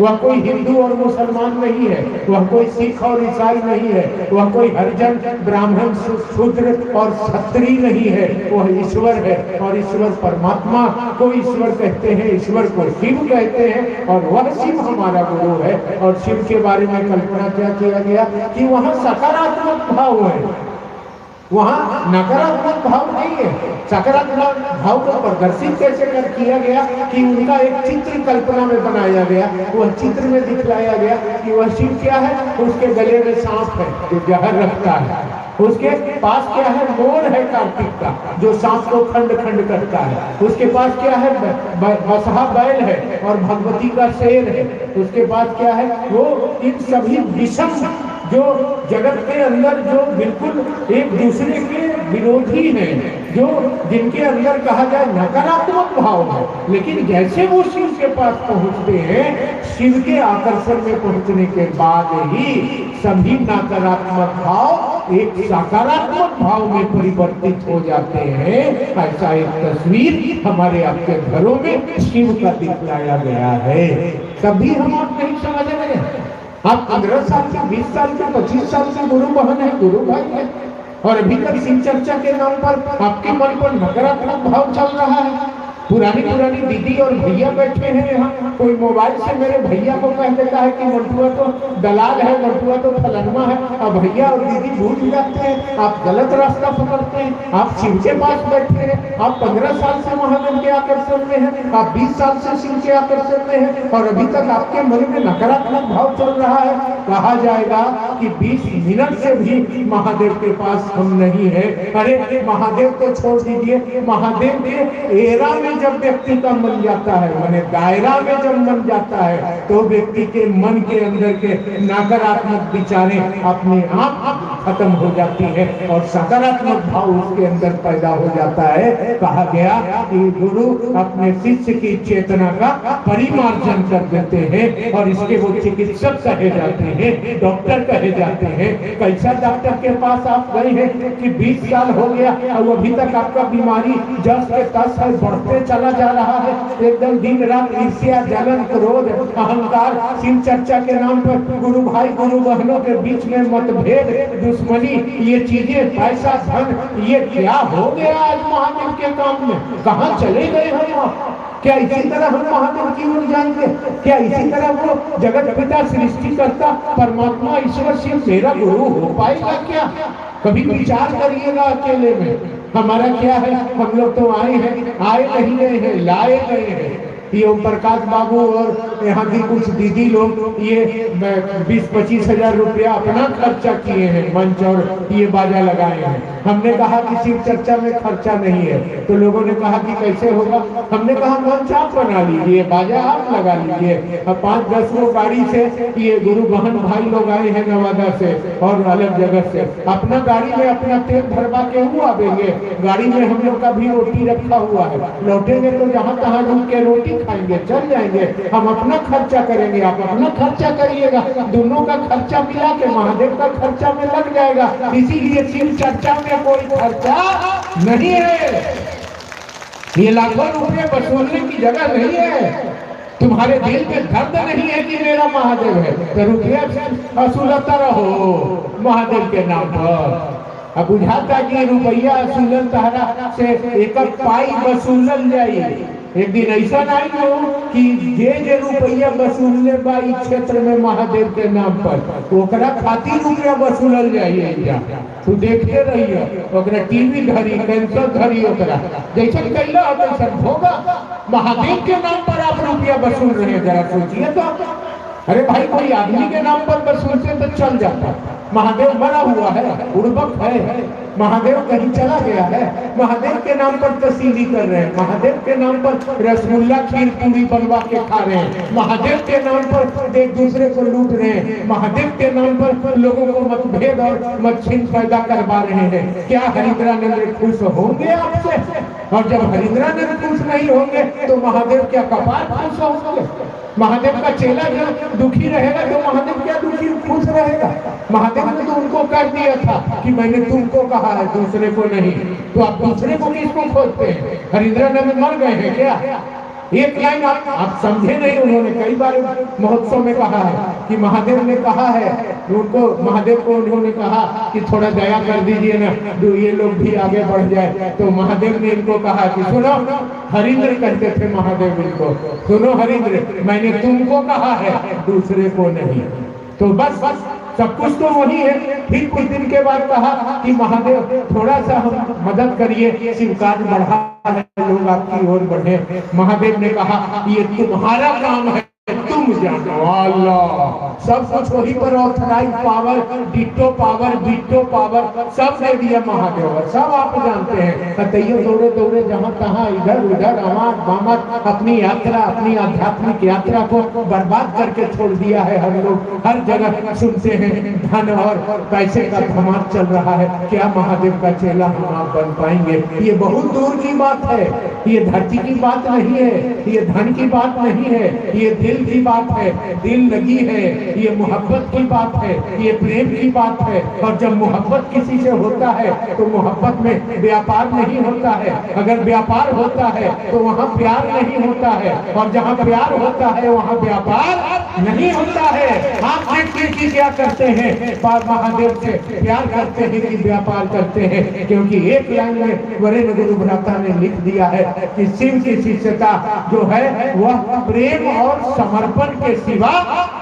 वह कोई हिंदू और मुसलमान नहीं है, वह कोई सिख और ईसाई नहीं है, वह कोई हरिजन, ब्राह्मण, शूद्र और क्षत्रिय नहीं है, वह ईश्वर है। और ईश्वर परमात्मा को ईश्वर कहते हैं, ईश्वर को शिव कहते हैं, और वह शिव हमारा गुरु है। और शिव के बारे में कल्पना क्या किया गया कि वहाँ सकारात्मक भाव है, वहाँ नकारात्मक भाव नहीं है। सकारात्मक भाव को प्रदर्शित कैसे कर किया गया कि उनका एक चित्र कल्पना में बनाया गया, वह चित्र में दिखलाया गया कि वह शिव क्या है, उसके गले में सांप है जो जहर रखता है। उसके पास क्या है, मोर है कार्तिक का जो सांप को खंड खंड करता है। उसके पास क्या है, बसहा बैल है और भगवती का शेर है। उसके बाद क्या है, वो इन सभी विषम जो जगत के अंदर जो बिल्कुल एक दूसरे के विरोधी हैं, जो जिनके अंदर कहा जाए नकारात्मक भाव है, लेकिन जैसे वो शिव के पास पहुंचते हैं, शिव के आकर्षण में पहुंचने के बाद ही सभी नकारात्मक भाव एक सकारात्मक भाव में परिवर्तित हो जाते हैं। ऐसा एक तस्वीर हमारे आपके घरों में शिव का दिखलाया गया है। कभी हम आप नहीं समझ रहे हैं। आप 15 साल के, 20 साल के, 25 साल के गुरु बहन है, गुरु भाई है, और अभी तक शिव चर्चा के नाम पर आपके मन पर नकारात्मक भाव चल रहा है। पुरानी पुरानी दीदी और भैया बैठे हैं यहाँ, कोई मोबाइल से मेरे भैया को कह देता है कि मंटुआ तो दलाल है, मंटुआ तो फलाना है, अब भैया और दीदी भूल जाते हैं। आप गलत रास्ता पकड़ते हैं। आप शिव के पास बैठे हैं, आप 15 साल से महादेव के आकर्षण में हैं, आप 20 साल से शिव के आकर्षण में हैं, और अभी तक आपके मन में नकारात्मक भाव चल रहा है। कहा जाएगा कि 20 मिनट से भी महादेव के पास हम नहीं है। अरे महादेव को छोड़ दीजिए, महादेव के एरा में जब व्यक्ति का मन जाता है, माने दायरा में जब मन जाता है, तो व्यक्ति के मन के अंदर के नकारात्मक विचारें अपने आप खत्म हो जाती है और सकारात्मक भाव उसके अंदर पैदा हो जाता है। कहा गया कि गुरु अपने शिष्य की चेतना का परिमार्जन कर देते हैं, और इसके वो चिकित्सक कहे जाते हैं, डॉक्टर कहे जाते हैं। कैसा डॉक्टर के पास आप गए हैं कि 20 साल हो गया और अभी तक आपका बीमारी जस के तस है, बढ़ते चला जा रहा है, एकदम दिन रात ईर्ष्या, जलन, क्रोध, अहंकार, शिव चर्चा के नाम पर गुरु भाई गुरु बहनों के बीच में मतभेद, दुश्मनी, ये चीजें, पैसा, धन, ये क्या हो गया आज महादेव के काम में? कहाँ चले गए हम आप? क्या इसी तरह हम महादेव की ओर जाएंगे? क्या इसी तरह वो जगत पिता, सृष्टिकर्ता, परमात्मा, ईश्वर शिव मेरा गुरु हो पाएगा क्या? कभी विचार करिएगा अकेले में। हमारा क्या है, हम लोग तो आए नहीं गए हैं, लाए गए हैं। ये ओम प्रकाश बाबू और यहाँ की कुछ दीदी लोग ये 20-25 हजार रुपया अपना खर्चा किए हैं, मंच और ये बाजा लगाए हैं। हमने कहा कि शिव चर्चा में खर्चा नहीं है, तो लोगों ने कहा कि कैसे होगा? हमने कहा मंच आप बना लीजिए, बाजा आप लगा लीजिए। 5-10 वो गाड़ी से ये गुरु बहन भाई लोग आए हैं नवादा से और अलग जगह से, अपना गाड़ी में अपना तेल भरवा के हुआ आवेंगे। गाड़ी में हम लोग का भी रोटी रखा हुआ है, लौटेंगे तो जहाँ तहाँ रुक के रोटी खाएंगे, चल जाएंगे। हम अपना खर्चा करेंगे, आप अपना खर्चा करिएगा, दोनों का खर्चा मिला के महादेव का खर्चा में लग जाएगा। इसीलिए शिव चर्चा में कोई खर्चा नहीं है। ये लाखों रुपए वसूलने की जगह नहीं है। तुम्हारे दिल में दर्द नहीं है कि मेरा महादेव है, तो रुपया वसूलता रहो महादेव के नाम पर। अब बुझाता कि रुपया वसूलन तहरा से एक पाई वसूलन जाए। एक दिन ऐसा नहीं हो कि जे रुपया वसूलने बाई क्षेत्र में महादेव के नाम पर ओकरा खातिर रुपया वसूलल जाइए। तू देखते रहिए, ओकरा टीवी धरी, कैंसर धरी, ओकरा जैसे कैला वैसा होगा। महादेव के नाम पर आप रुपया वसूल रहे हैं, जरा सोचिए तो। अरे भाई, कोई आदमी के नाम पर वसूलते तो चल जाता। महादेव मरा हुआ है, उर्वक है, महादेव कहीं चला गया है, महादेव के नाम पर तस्वीरी कर रहे हैं, महादेव के नाम पर रसगुल्ला खीर पूरी बनवा के खा रहे हैं, महादेव के नाम पर एक दूसरे को लूट रहे हैं, महादेव के नाम पर लोगों को मतभेद और मतछिन पैदा करवा रहे हैं। क्या हरिद्रानंद खुश होंगे आपसे? और जब हरिद्रानंद खुश नहीं होंगे तो महादेव क्या कपार खुश होंगे? महादेव का चेला जब दुखी रहेगा तो महादेव क्या दुखी खुश रहेगा? महादेव ने तो उनको कर दिया था कि मैंने तुमको कहा है, दूसरे को नहीं। तो आप दूसरे को किसको खोजते हैं? हरिद्रानंद मर गए हैं क्या? एक लाइन आप समझे नहीं। उन्होंने कई बार महोत्सव में कहा है कि महादेव ने कहा है, उनको महादेव को उन्होंने कहा कि थोड़ा दया कर दीजिए ना, ये लोग भी आगे बढ़ जाए। तो महादेव ने इनको कहा कि सुनो, हरिंद्र कहते थे महादेव इनको, सुनो हरिंद्र, मैंने तुमको कहा है, दूसरे को नहीं। तो बस सब कुछ तो वही है। फिर कुछ दिन के बाद कहा कि महादेव थोड़ा सा हम मदद करिए, शिव कार्य बढ़ा है, लोग आपकी ओर बढ़े। महादेव ने कहा ये तुम्हारा काम है, तुम तुम जानो। अल्लाह सब कुछ वही पर ऑथराइज पावर, डिट्टो पावर, बिट्टो पावर सब दे दिया महादेव। सब आप जानते हैं। तैयो दौड़े दौड़े जहाँ तहाँ इधर उधर अमात बामत अपनी यात्रा, अपनी आध्यात्मिक यात्रा को बर्बाद करके छोड़ दिया है। हम लोग हर जगह सुनते हैं धन और पैसे का धमाल चल रहा है। क्या महादेव का चेला हम आप बन पाएंगे? ये बहुत दूर की बात है। ये धरती की बात नहीं है, ये धन की बात नहीं है, ये दिल की बात है। दिल लगी है, ये मोहब्बत की बात है, ये प्रेम की बात है। और जब मोहब्बत किसी से होता है तो मोहब्बत में व्यापार नहीं होता है। अगर व्यापार होता है तो वहाँ प्यार नहीं होता है, और जहाँ प्यार होता है वहाँ व्यापार नहीं होता है। आप देखिए कि क्या करते हैं, महादेव से प्यार करते हैं कि व्यापार करते हैं। क्योंकि एक लाइन में वरेण्य गुरु भ्राता ने लिख दिया है कि शिव की शिष्यता जो है वह प्रेम और समर्पण के सिवा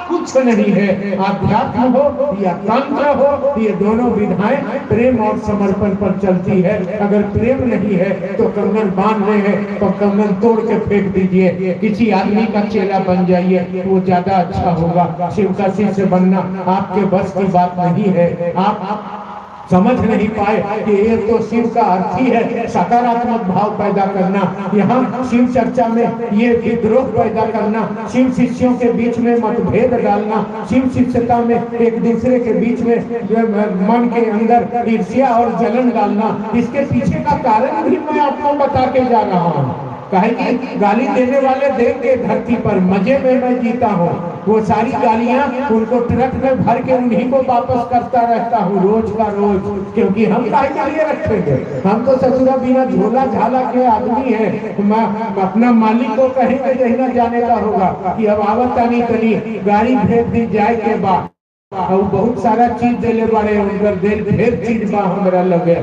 कुछ नहीं है। आध्यात्म हो या तंत्र हो, ये दोनों विधाएं प्रेम और समर्पण पर चलती है। अगर प्रेम नहीं है तो कंगन बांध रहे हैं तो कंगन तोड़ के फेंक दीजिए। किसी आदमी का चेला बन जाइए, वो ज्यादा अच्छा होगा। शिव का शिष्य बनना आपके बस की बात नहीं है। आप समझ नहीं पाए कि ये तो शिव का अर्थ ही है सकारात्मक भाव पैदा करना। यहाँ शिव चर्चा में ये विद्रोह पैदा करना, शिव शिष्यों के बीच में मतभेद डालना, शिव शिष्यता में एक दूसरे के बीच में मन के अंदर ईर्ष्या और जलन डालना, इसके पीछे का कारण भी मैं आपको बता के जा रहा हूँ। कहे कि गाली देने वाले देंगे धरती पर, मजे में मैं जीता हूँ। वो सारी गालियां उनको ट्रक में भर के उन्हीं को वापस करता रहता हूँ रोज का रोज। क्योंकि हम काहे के लिए रखेंगे? हम तो ससुरा बिना झोला झाला के आदमी है। मैं अपना मालिक को कहेंगे यही ना जाने का होगा कि अब आवत तनी तनी गाड़ी भेज दी जाए के बाद और बहुत सारा चीज देले बड़े उनकर दिल ढेर चीज बा हमरा लगे।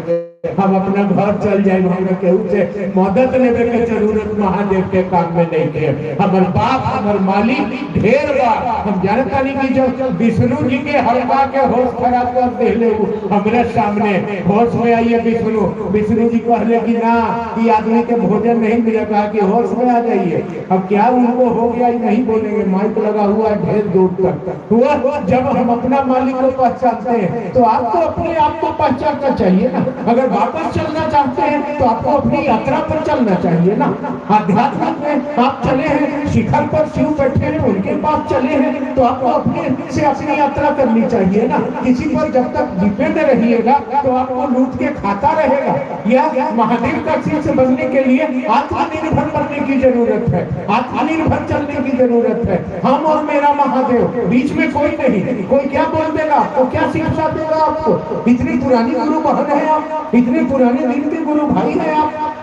हम अपना घर चल जाए, हमरा केहू से मदद लेवे के जरूरत महादेव के काम में नहीं है। हमर बाप हमर मालिक ढेर बा। हम जानता नहीं कि जब विष्णु जी के हल्का के होश खराब कर देले हमरे सामने, होश में आइए विष्णु। विष्णु जी कहले कि ना ये आदमी के भोजन नहीं मिलेगा, कि होश में आ जाइए। अब क्या उनको हो गया ही नहीं बोलेंगे, माइक लगा हुआ है ढेर दूर तक। हुआ जब हम अपना मालिक को पहचानते हैं तो आपको अपने आप को पहचानना चाहिए ना। अगर वापस चलना चाहते हैं तो आपको अपनी यात्रा पर चलना चाहिए ना। आध्यात्म में आप चले हैं, शिखर पर शिव बैठे हैं, उनके पास चले हैं तो आपको अपने से अपनी यात्रा करनी चाहिए ना। किसी पर जब तक डिपेंड रहिएगा तो आपको लूट के खाता रहेगा। यह महादेव का शिष्य बनने के लिए आत्मनिर्भर बनने की जरूरत है, आत्मनिर्भर चलने की जरूरत है। हम और मेरा महादेव, बीच में कोई नहीं। कोई क्या बोल देगा आपको, क्या शिक्षा देगा आपको? इतनी पुरानी गुरु बहन है आप, इतने पुराने दिन के गुरु भाई हैं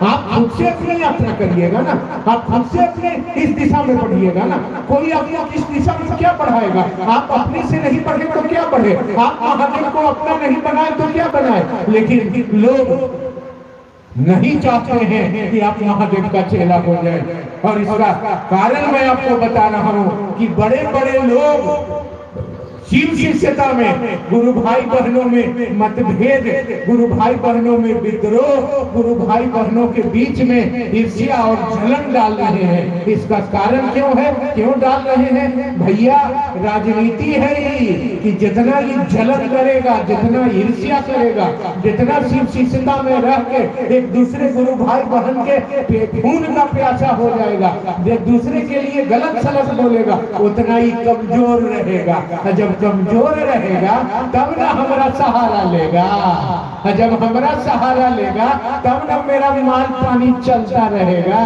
आप खुद से अपनी यात्रा करिएगा ना। आप खुद से अपने इस दिशा में बढ़िएगा ना। कोई आपको किस दिशा में क्या बढ़ाएगा? आप अपने से नहीं बढ़े तो क्या बढ़े? आप महादेव को अपना नहीं बनाए तो क्या बनाए? लेकिन लोग नहीं चाहते हैं कि आप महादेव का चेला हो जाए। और इसका कारण मैं आपको बता रहा हूँ कि बड़े बड़े लोग शिव शिष्यता में गुरु भाई बहनों में मतभेद, गुरु भाई बहनों में विद्रोह, गुरु भाई बहनों के बीच में ईर्ष्या और जलन डाल रहे हैं। इसका कारण क्यों है, क्यों डाल रहे हैं? भैया राजनीति है ये कि जितना ये जलन करेगा, जितना ईर्ष्या करेगा, जितना शिव शिष्यता में रह के एक दूसरे गुरु भाई बहन के खून का प्यासा हो जाएगा, एक दूसरे के लिए गलत सलत बोलेगा, उतना ही कमजोर रहेगा। जब कमजोर रहेगा तब ना हमारा सहारा लेगा, जब हमारा सहारा लेगा तब ना मेरा माल पानी चलता रहेगा।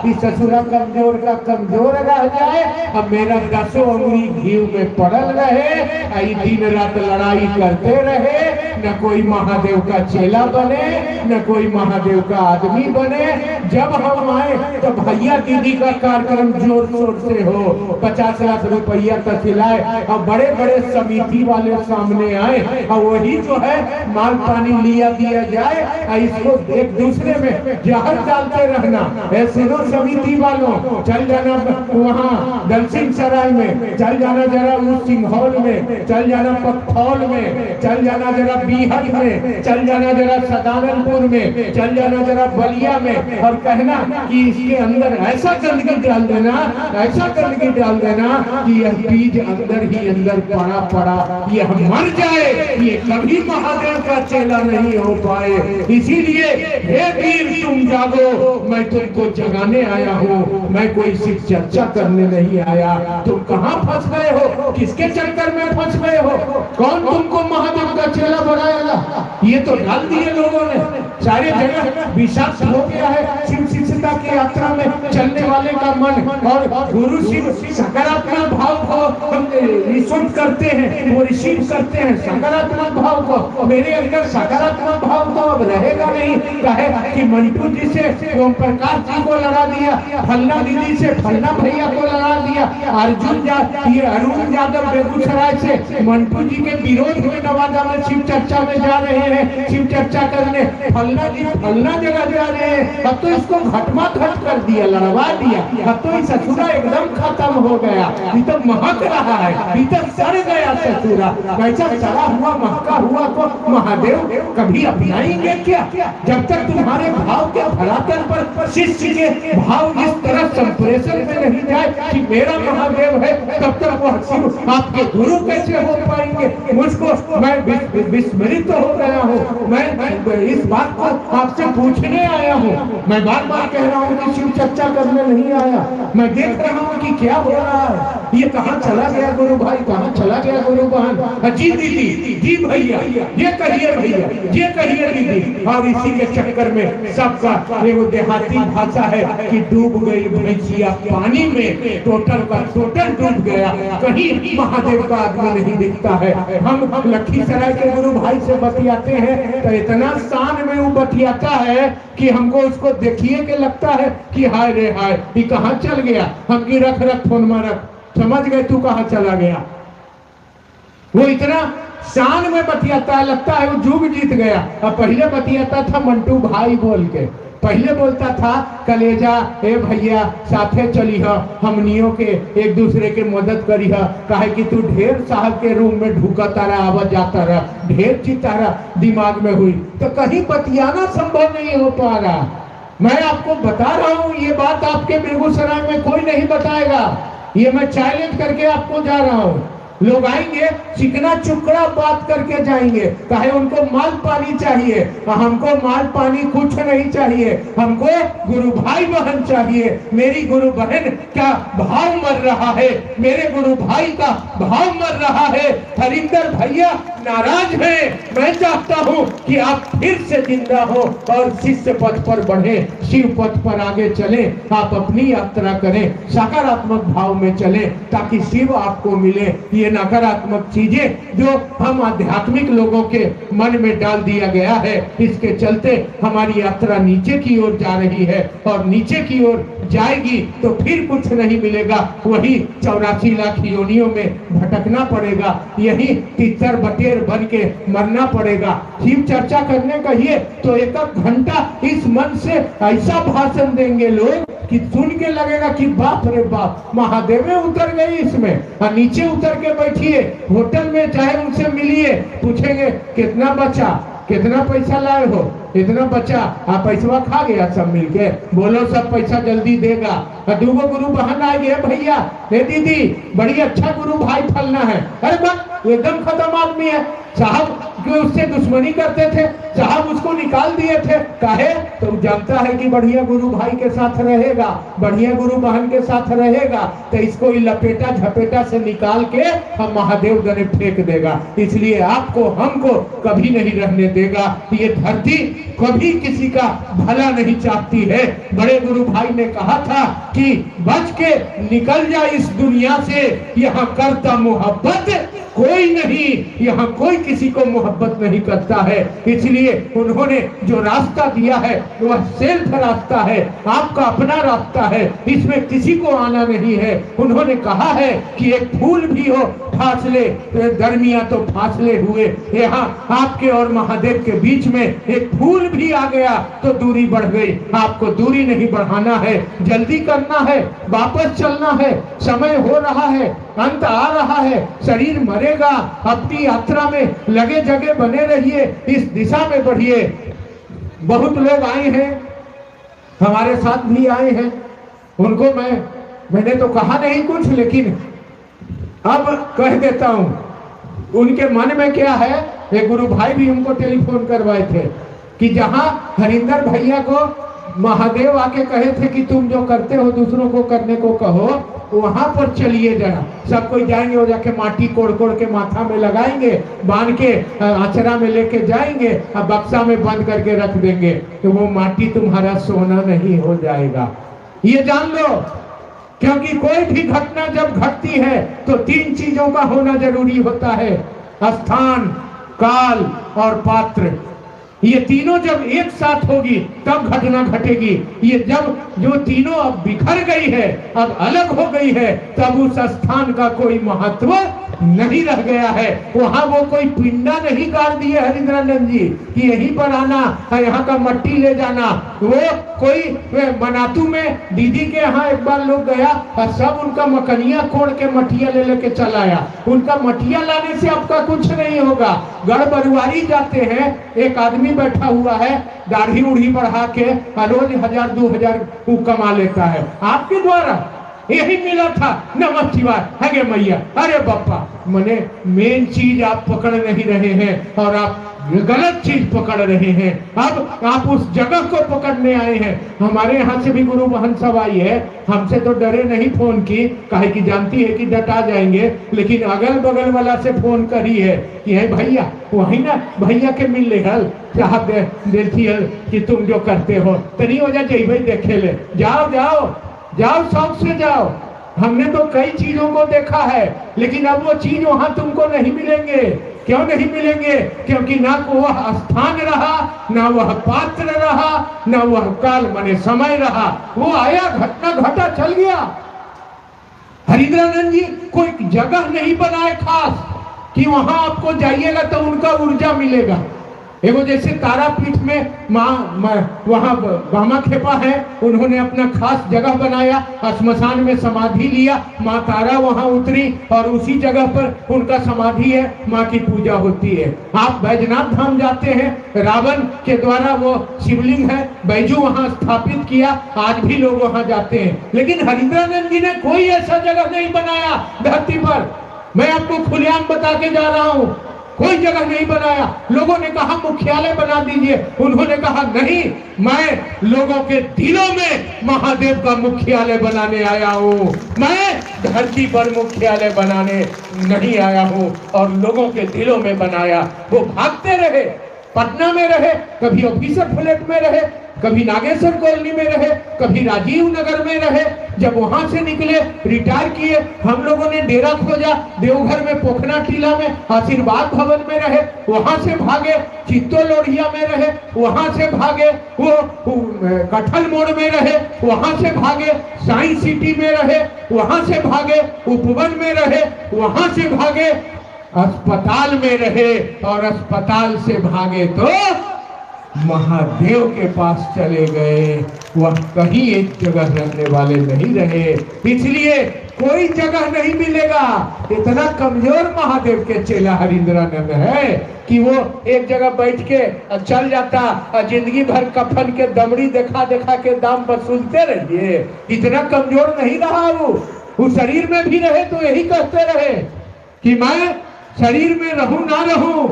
इस ससुरा कमजोर का कमजोर रह जाए, अब मेरा 10 उंगली घी में पड़ल रहे, दिन रात लड़ाई करते रहे, न कोई महादेव का चेला बने, न कोई महादेव का आदमी बने। जब हम आए तो भैया दीदी का कार्यक्रम जोर शोर से हो, 50 लाख रुपया तक खिलाए और बड़े बड़े समिति वाले सामने आए और वही जो है माल पानी लिया दिया जाए और इसको एक दूसरे में जहर डालते रहना। ऐसे नो समिति वालों, चल जाना वहाँ दलसिंह सराय में, चल जाना जरा उस सिंघौल में, चल जाना पखौल में, चल जाना जरा बीहट में, चल जाना जरा सदानंदपुर में, चल जाना जरा बलिया में और कहना कि इसके अंदर ऐसा गंदगी डाल देना, ऐसा गंदगी डाल देना कि यह बीज अंदर ही अंदर पड़ा पड़ा यह मर जाए, ये कभी महादेव का चेला नहीं हो पाए। इसीलिए हे वीर तुम जागो, मैं तुमको जगाने आया हूँ, मैं कोई सिर्फ चर्चा करने नहीं आया। तुम कहाँ फंस गए हो, किसके चक्कर में फंस गए हो? कौन तुमको महादेव का चेला बनाएगा? ये तो डाल दिए लोगों ने, सारे जगह विषाक्त हो गया है शिव शिष्यता की यात्रा में चलने वाले का मन। और गुरु शिव सकारात्मक भाव को हम रिसीव करते हैं, वो रिसीव करते हैं सकारात्मक भाव को। मेरे अंदर सकारात्मक भाव तो अब रहेगा नहीं। कहे कि मंटू जी से ओम प्रकाश जी को लड़ा दिया, फलना दीदी से फलना भैया को लड़ा दिया, ये अरुण यादव बेगूसराय से मंटू जी के विरोध में नवादा में शिव चर्चा में जा रहे हैं, शिव चर्चा करने। फलना जी फलना जगह जा रहे हैं, अब तो इसको घटमा घट कर दिया, लड़वा दिया। अब तो इस ससुरा एकदम खत्म हो गया, ये तो महक रहा है, ये तो सड़ गया ससुरा। वैसा सड़ा हुआ महका हुआ को महादेव कभी अपनाएंगे क्या? जब तक तुम्हारे भाव के धरातल पर शिष्य के भाव इस तरह संप्रेषण में नहीं जाए कि मेरा महादेव है, तब तक वह शिव आपके गुरु कैसे हो पाएंगे? मुझको मैं विस्मृत हो गया हूँ। मैं इस बात को आपसे पूछने आया हूँ। मैं बार बार कह रहा हूँ कि शिव चर्चा करने नहीं आया, मैं देख रहा हूँ कि क्या हो रहा है। ये कहाँ चला गया गुरु भाई, कहाँ चला गया गुरु बहन? जी दीदी, जी भैया, ये कहिए भैया, ये कहिए दीदी। और इसी के चक्कर में सबका वो देहाती भाषा है कि डूब गई भैंसिया पानी में, टोटल का टोटल डूब गया, कहीं महादेव का आदमी नहीं दिखता है। हम लखीसराय के गुरु भाई से बतियाते हैं तो इतना शान में वो बतियाता है कि हमको उसको देखिए के लगता है कि हाय रे हाय, ये कहाँ चल गया? हम की रख रख फोन में रख, समझ गए तू कहाँ चला गया। वो इतना शान में बतियाता है, लगता है वो जुग जीत गया। अब पहले बतियाता था मंटू भाई बोल के, पहले बोलता था कलेजा ए भैया साथे चली है, हमनियों के एक दूसरे के मदद करी है। कहे कि तू ढेर साहब के रूम में ढुकता रहा, आवाज जाता रहा, ढेर चितारा दिमाग में हुई, तो कहीं बतियाना संभव नहीं हो पा रहा। मैं आपको बता रहा हूँ, ये बात आपके बेगूसराय में कोई नहीं बताएगा, ये मैं चैलेंज करके आपको जा रहा हूँ। लोग आएंगे चिकना चुकड़ा बात करके जाएंगे, कहे उनको माल पानी चाहिए, हमको माल पानी कुछ नहीं चाहिए, हमको गुरु भाई बहन चाहिए। मेरी गुरु बहन का भाव मर रहा है, मेरे गुरु भाई का भाव मर रहा है। हरिंदर भैया नाराज है, मैं चाहता हूँ कि आप फिर से जिंदा हो और शिष्य पथ पर बढ़े, शिव पथ पर आगे चले, आप अपनी यात्रा करें, सकारात्मक भाव में चले ताकि शिव आपको मिले। ये नकारात्मक चीजें जो हम आध्यात्मिक लोगों के मन में डाल दिया गया है, इसके चलते हमारी यात्रा नीचे की ओर जा रही है और नीचे की ओर जाएगी तो फिर कुछ नहीं मिलेगा, वही 84 लाख योनियों में भटकना पड़ेगा, यही तितर बटेर बन के मरना पड़ेगा। शिव चर्चा करने का ये तो एक घंटा इस मन से ऐसा भाषण देंगे लोग कि सुन के लगेगा कि बाप रे बाप, महादेव उतर गई इसमें। और नीचे उतर के बैठिए होटल में, चाहे उनसे मिलिए, पूछेंगे कितना बचा, कितना पैसा लाए हो, इतना बचा, आप पैसा खा गया सब मिलके, बोलो सब पैसा जल्दी देगा। दूगो गुरु बहन आ गए, भैया हे दीदी बड़ी अच्छा गुरु भाई फलना है, अरे बस एकदम खत्म आदमी है, साहब जो उससे दुश्मनी करते थे, साहब उसको निकाल दिए थे, काहे तो जानता है कि बढ़िया गुरु भाई के साथ रहेगा, बढ़िया गुरु बहन के साथ रहेगा, तो इसको लपेटा झपेटा से निकाल के हम महादेव गने फेंक देगा। इसलिए आपको हमको कभी नहीं रहने देगा। ये धरती कभी किसी का भला नहीं चाहती है। बड़े गुरु भाई ने कहा था कि बच के निकल जा इस दुनिया से, यहाँ करता मोहब्बत कोई नहीं, यहाँ कोई किसी को मोहब्बत नहीं करता है। इसलिए उन्होंने जो रास्ता दिया है वह सेल्फ रास्ता है, आपका अपना रास्ता है, इसमें किसी को आना नहीं है। उन्होंने कहा है कि एक फूल भी हो फासले दरमिया तो फासले हुए, यहाँ आपके और महादेव के बीच में एक फूल भी आ गया तो दूरी बढ़ गई। आपको दूरी नहीं बढ़ाना है, जल्दी करना है, वापस चलना है, समय हो रहा है, अंत आ रहा है, शरीर मरेगा। अपनी यात्रा में लगे जगह बने रहिए, इस दिशा में बढ़िए। बहुत लोग आए हैं, हमारे साथ भी आए हैं, उनको मैंने तो कहा नहीं कुछ, लेकिन अब कह देता हूं उनके मन में क्या है। एक गुरु भाई भी हमको टेलीफोन करवाए थे कि जहां हरिंदर भैया को महादेव आके कहे थे कि तुम जो करते हो दूसरों को करने को कहो, वहां पर चलिए जरा। सब कोई जाएंगे, वो जाके माटी कोड़ कोड़ के माथा में लगाएंगे, बांध के अचरा में लेके जाएंगे और बक्सा में बंद करके रख देंगे, तो वो माटी तुम्हारा सोना नहीं हो जाएगा, ये जान लो। क्योंकि कोई भी घटना जब घटती है तो 3 चीजों का होना जरूरी होता है, स्थान, काल और पात्र। ये तीनों जब एक साथ होगी तब घटना घटेगी। ये जब जो तीनों अब बिखर गई है, अब अलग हो गई है, तब उस स्थान का कोई महत्व नहीं रह गया है। वहां वो कोई पिंडा नहीं गाड़ दिए हरिंद्रानंद जी कि यहीं पर आना, यहाँ का मट्टी ले जाना। वो कोई मनातू में दीदी के यहाँ एक बार लोग गया और सब उनका मकनिया कोड़ के मटिया ले लेके चला आया। उनका मटिया लाने से आपका कुछ नहीं होगा। गढ़ बरुआरी जाते हैं, एक आदमी बैठा हुआ है, दाढ़ी उड़ी बढ़ा के रोज 1000-2000 कमा लेता है आपके द्वारा। यही मिला था, नमः शिवाय, हगे मैया, अरे बापा। मने मेन चीज आप पकड़ नहीं रहे हैं और आप गलत चीज पकड़ रहे हैं। अब आप उस जगह को पकड़ने आए हैं। हमारे यहाँ से भी गुरु बहन सब आई है, हमसे तो डरे नहीं फोन की, काहे कि जानती है कि डटा जाएंगे, लेकिन अगल बगल वाला से फोन करी है कि है भैया, वही ना भैया के मिल ले हल चाहत देखी हल कि तुम जो करते हो तनी हो जाए भाई देखे ले, जाओ जाओ जाओ, शौक से जाओ। हमने तो कई चीजों को देखा है, लेकिन अब वो चीज वहां तुमको नहीं मिलेंगे। क्यों नहीं मिलेंगे? क्योंकि ना को वह स्थान रहा, ना वह पात्र रहा, ना वह काल माने समय रहा। वो आया, घटना घटा, चल गया। हरिंद्रानंद जी कोई जगह नहीं बनाए खास कि वहां आपको जाइएगा तो उनका ऊर्जा मिलेगा। एगो जैसे तारापीठ में वहां बामा खेपा है, उन्होंने अपना खास जगह बनाया, श्मशान में समाधि लिया, माँ तारा वहां उतरी और उसी जगह पर उनका समाधि है, माँ की पूजा होती है। आप बैजनाथ धाम जाते हैं, रावण के द्वारा वो शिवलिंग है, बैजू वहां स्थापित किया, आज भी लोग वहां जाते हैं। लेकिन हरिंद्रानंद जी ने कोई ऐसा जगह नहीं बनाया धरती पर। मैं आपको खुलेआम बता के जा रहा हूं, कोई जगह नहीं बनाया। लोगों ने कहा मुख्यालय बना दीजिए, उन्होंने कहा नहीं, मैं लोगों के दिलों में महादेव का मुख्यालय बनाने आया हूँ। मैं धरती पर मुख्यालय बनाने नहीं आया हूँ। और लोगों के दिलों में बनाया। वो भागते रहे, पटना में रहे, कभी ऑफिसर फ्लैट में रहे, कभी नागेश्वर कॉलोनी में रहे, कभी राजीव नगर में रहे। जब वहां से निकले, रिटायर किए, हम लोगों ने डेरा खोजा, देवघर में पोखना टीला में आशीर्वाद भवन में रहे, वहां से भागे, चित्तो लोढ़िया में रहे, वहां से भागे, वो कठल मोड़ में रहे, वहां से भागे, साइंस सिटी में रहे, वहां से भागे, उपवन में रहे, वहां से भागे, अस्पताल में रहे, और अस्पताल से भागे तो महादेव के पास चले गए। वह कहीं एक जगह रहने वाले नहीं रहे, इसलिए कोई जगह नहीं मिलेगा। इतना कमजोर महादेव के चेला हरिंद्रानंद है कि वो एक जगह बैठ के चल जाता और जिंदगी भर कफन के दमड़ी देखा देखा के दाम वसूलते रहिए। इतना कमजोर नहीं रहा वो शरीर में भी रहे तो यही कहते रहे कि मैं शरीर में रहूं ना रहूं,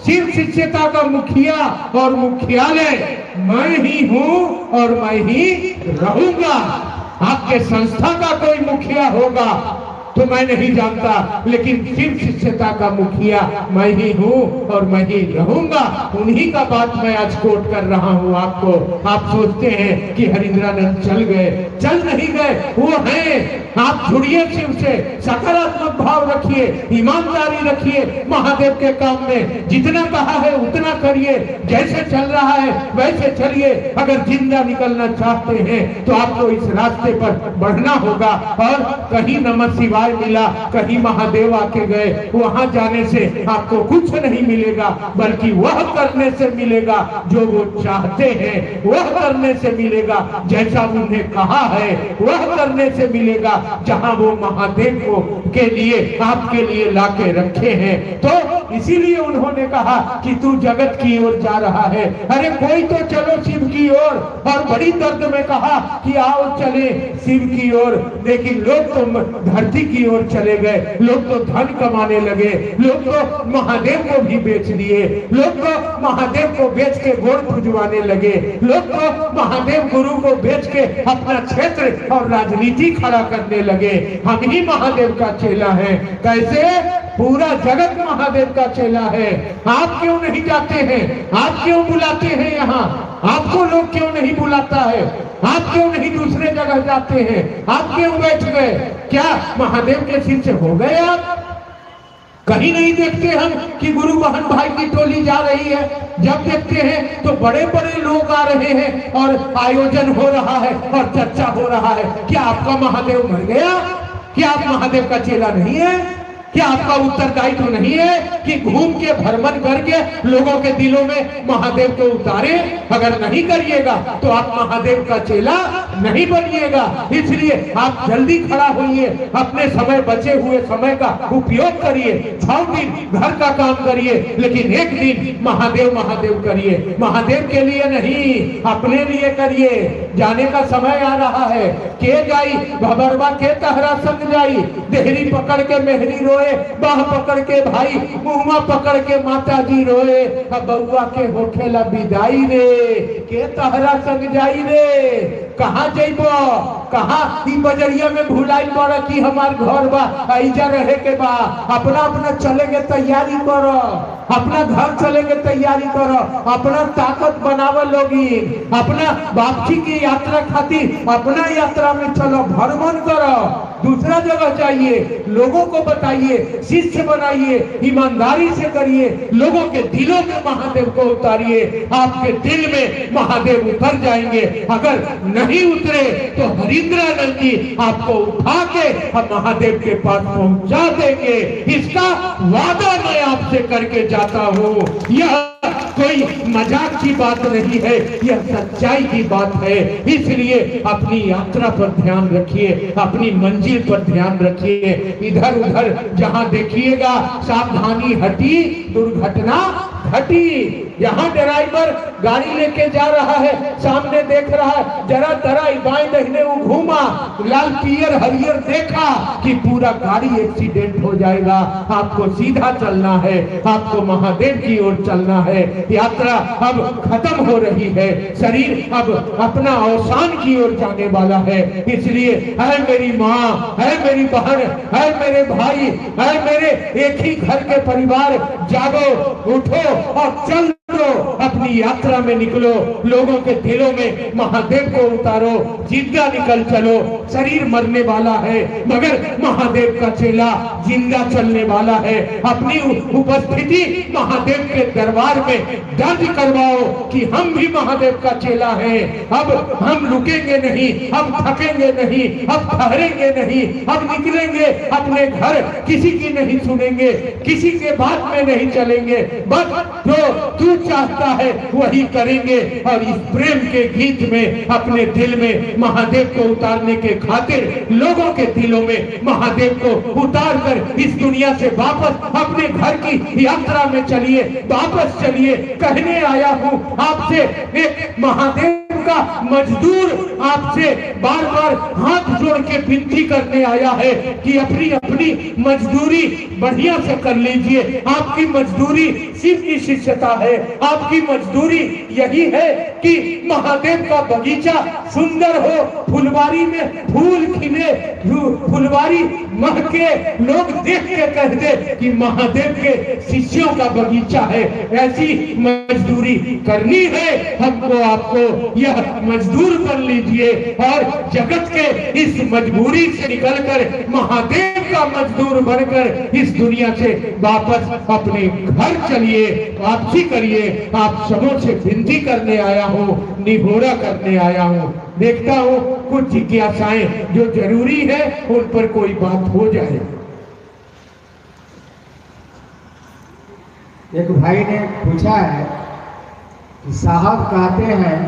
शिव शिष्यता का मुखिया और मुख्यालय मैं ही हूं और मैं ही रहूंगा। आपके संस्था का कोई मुखिया होगा, तो मैं नहीं जानता, लेकिन शिव शिष्यता का मुखिया मैं ही हूँ और मैं ही रहूंगा। उन्हीं का बात मैं आज कोट कर रहा हूँ आपको। आप सोचते हैं कि हरिंद्रानंद चल गए, चल नहीं गए, वो हैं। आप जुड़िए शिव से, सकारात्मक भाव रखिए, ईमानदारी रखिए, महादेव के काम में जितना कहा है उतना करिए, जैसे चल रहा है वैसे चलिए। अगर जिंदा निकलना चाहते हैं तो आपको इस रास्ते पर बढ़ना होगा। और कहीं नमः शिवाय मिला, कहीं महादेव आके गए, वहां जाने से आपको कुछ नहीं मिलेगा, बल्कि वह करने से मिलेगा जो वो चाहते हैं, वह करने से मिलेगा जैसा उन्हें कहा है, वह करने से मिलेगा जहां वो महादेव को के लिए आपके लिए लाके रखे हैं। तो इसीलिए उन्होंने कहा कि तू जगत की ओर जा रहा है, अरे कोई तो चलो शिव की ओर। और बड़ी दर्द में कहा कि आओ चले शिव की ओर, लेकिन लोग तो धरती की ओर चले गए, लोग तो धन कमाने लगे, लोग तो महादेव को भी बेच दिए, लोग तो महादेव को बेच के गोड़ खुजवाने लगे, लोग तो महादेव गुरु को बेच के अपना क्षेत्र और राजनीति खड़ा करने लगे। हम ही महादेव का चेला है। कैसे? पूरा जगत महादेव का चेला है। आप क्यों नहीं जाते हैं? आप क्यों बुलाते हैं यहाँ? आपको लोग क्यों नहीं बुलाता है? आप क्यों नहीं दूसरे जगह जाते हैं? आप क्यों बैठ गए? क्या महादेव के शिष्य हो गए आप? कहीं नहीं देखते हम कि गुरु बहन भाई की टोली जा रही है। जब देखते हैं तो बड़े बड़े लोग आ रहे हैं और आयोजन हो रहा है और चर्चा हो रहा है। क्या आपका महादेव मर गया? क्या आप महादेव का चेला नहीं है? क्या आपका उत्तरदायित्व नहीं है कि घूम के भ्रमण करके लोगों के दिलों में महादेव को उतारे? अगर नहीं करिएगा तो आप महादेव का चेला नहीं बनिएगा। इसलिए आप जल्दी खड़ा होइए, अपने समय बचे हुए समय का उपयोग करिए। 6 दिन घर का काम करिए, लेकिन एक दिन महादेव महादेव करिए। महादेव के लिए नहीं, अपने लिए करिए। जाने का समय आ रहा है। के जाई भबरवा के तहरा संग जाई, देहरी पकड़ के मेहरी रोए, बाह पकड़ के भाई, मुहमा पकड़ के माता जी रोए। अब बउआ के होखेला विदाई रे, के तहरा संग जाई रे। कहाँ जइबो? कहाँ ई बजरिया में भुलाई पड़ा कि हमार घर बा, आइजा रहे के बा। अपना अपना चले के तैयारी करो, अपना घर चले के तैयारी करो, अपना ताकत बनावो लोगी, अपना वापसी की यात्रा खातिर अपना यात्रा में चलो, भ्रमण करो, दूसरा जगह जाइए, लोगों को बताइए, शिष्य बनाइए, ईमानदारी से करिए, लोगों के दिलों में महादेव को उतारिए। आपके दिल में महादेव उतर जाएंगे। अगर नहीं उतरे तो हरिंद्रानंद जी आपको उठा के हम महादेव के पास पहुंचा देंगे। इसका वादा मैं आपसे करके जाता हूँ। यह कोई मजाक की बात नहीं है, यह सच्चाई की बात है। इसलिए अपनी यात्रा पर ध्यान रखिए, अपनी मंजिल पर ध्यान रखिए। इधर उधर जहां देखिएगा सावधानी हटी, दुर्घटना घटी। यहाँ ड्राइवर गाड़ी लेके जा रहा है, सामने देख रहा है, जरा तरा बाएं दाहिने वो घूमा, लाल पियर हरियर देखा कि पूरा गाड़ी एक्सीडेंट हो जाएगा। आपको सीधा चलना है, आपको महादेव की ओर चलना है। यात्रा अब खत्म हो रही है, शरीर अब अपना अवसान की ओर जाने वाला है। इसलिए है मेरी माँ, है मेरी बहन, है मेरे भाई, है मेरे एक ही घर के परिवार, जागो, उठो और चल दो, अपनी यात्रा में निकलो, लोगों के दिलों में महादेव को उतारो, जिंदा निकल चलो। शरीर मरने वाला है मगर महादेव का चेला जिंदा चलने वाला है। अपनी उपस्थिति महादेव के दरबार में दर्ज करवाओ कि हम भी महादेव का चेला है। अब हम रुकेंगे नहीं, हम थकेंगे नहीं, हम ठहरेंगे नहीं, हम निकलेंगे अपने घर, किसी की नहीं सुनेंगे, किसी के बात में नहीं चलेंगे, बस जो तू चाहता है वही करेंगे। और इस प्रेम के गीत में अपने दिल में महादेव को उतारने के खातिर लोगों के दिलों में महादेव को उतार कर इस दुनिया से वापस अपने घर की यात्रा में चलिए, वापस चलिए। कहने आया हूँ आपसे, एक महादेव का मजदूर आपसे बार बार हाथ जोड़ के विनती करने आया है कि अपनी अपनी मजदूरी बढ़िया से कर लीजिए। आपकी मजदूरी शिव की शिष्यता है, आपकी मजदूरी यही है कि महादेव का बगीचा सुंदर हो, फुलवारी में फूल खिले, फुलवारी महके, लोग देख के कह दे कि महादेव के शिष्यों का बगीचा है। ऐसी मजदूरी करनी है हमको, आपको। यह मजदूर बन लीजिए और जगत के इस मजबूरी से निकलकर महादेव का मजदूर बनकर इस दुनिया से वापस अपने घर चलिए। वापसी करिए। आप सबों से विनती करने आया हूँ, निहोरा करने आया हूँ। देखता हूँ कुछ जिज्ञासाएं जो जरूरी है उन पर कोई बात हो जाए। एक भाई ने पूछा है कि साहब कहते हैं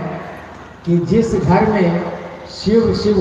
कि जिस घर में शिव शिव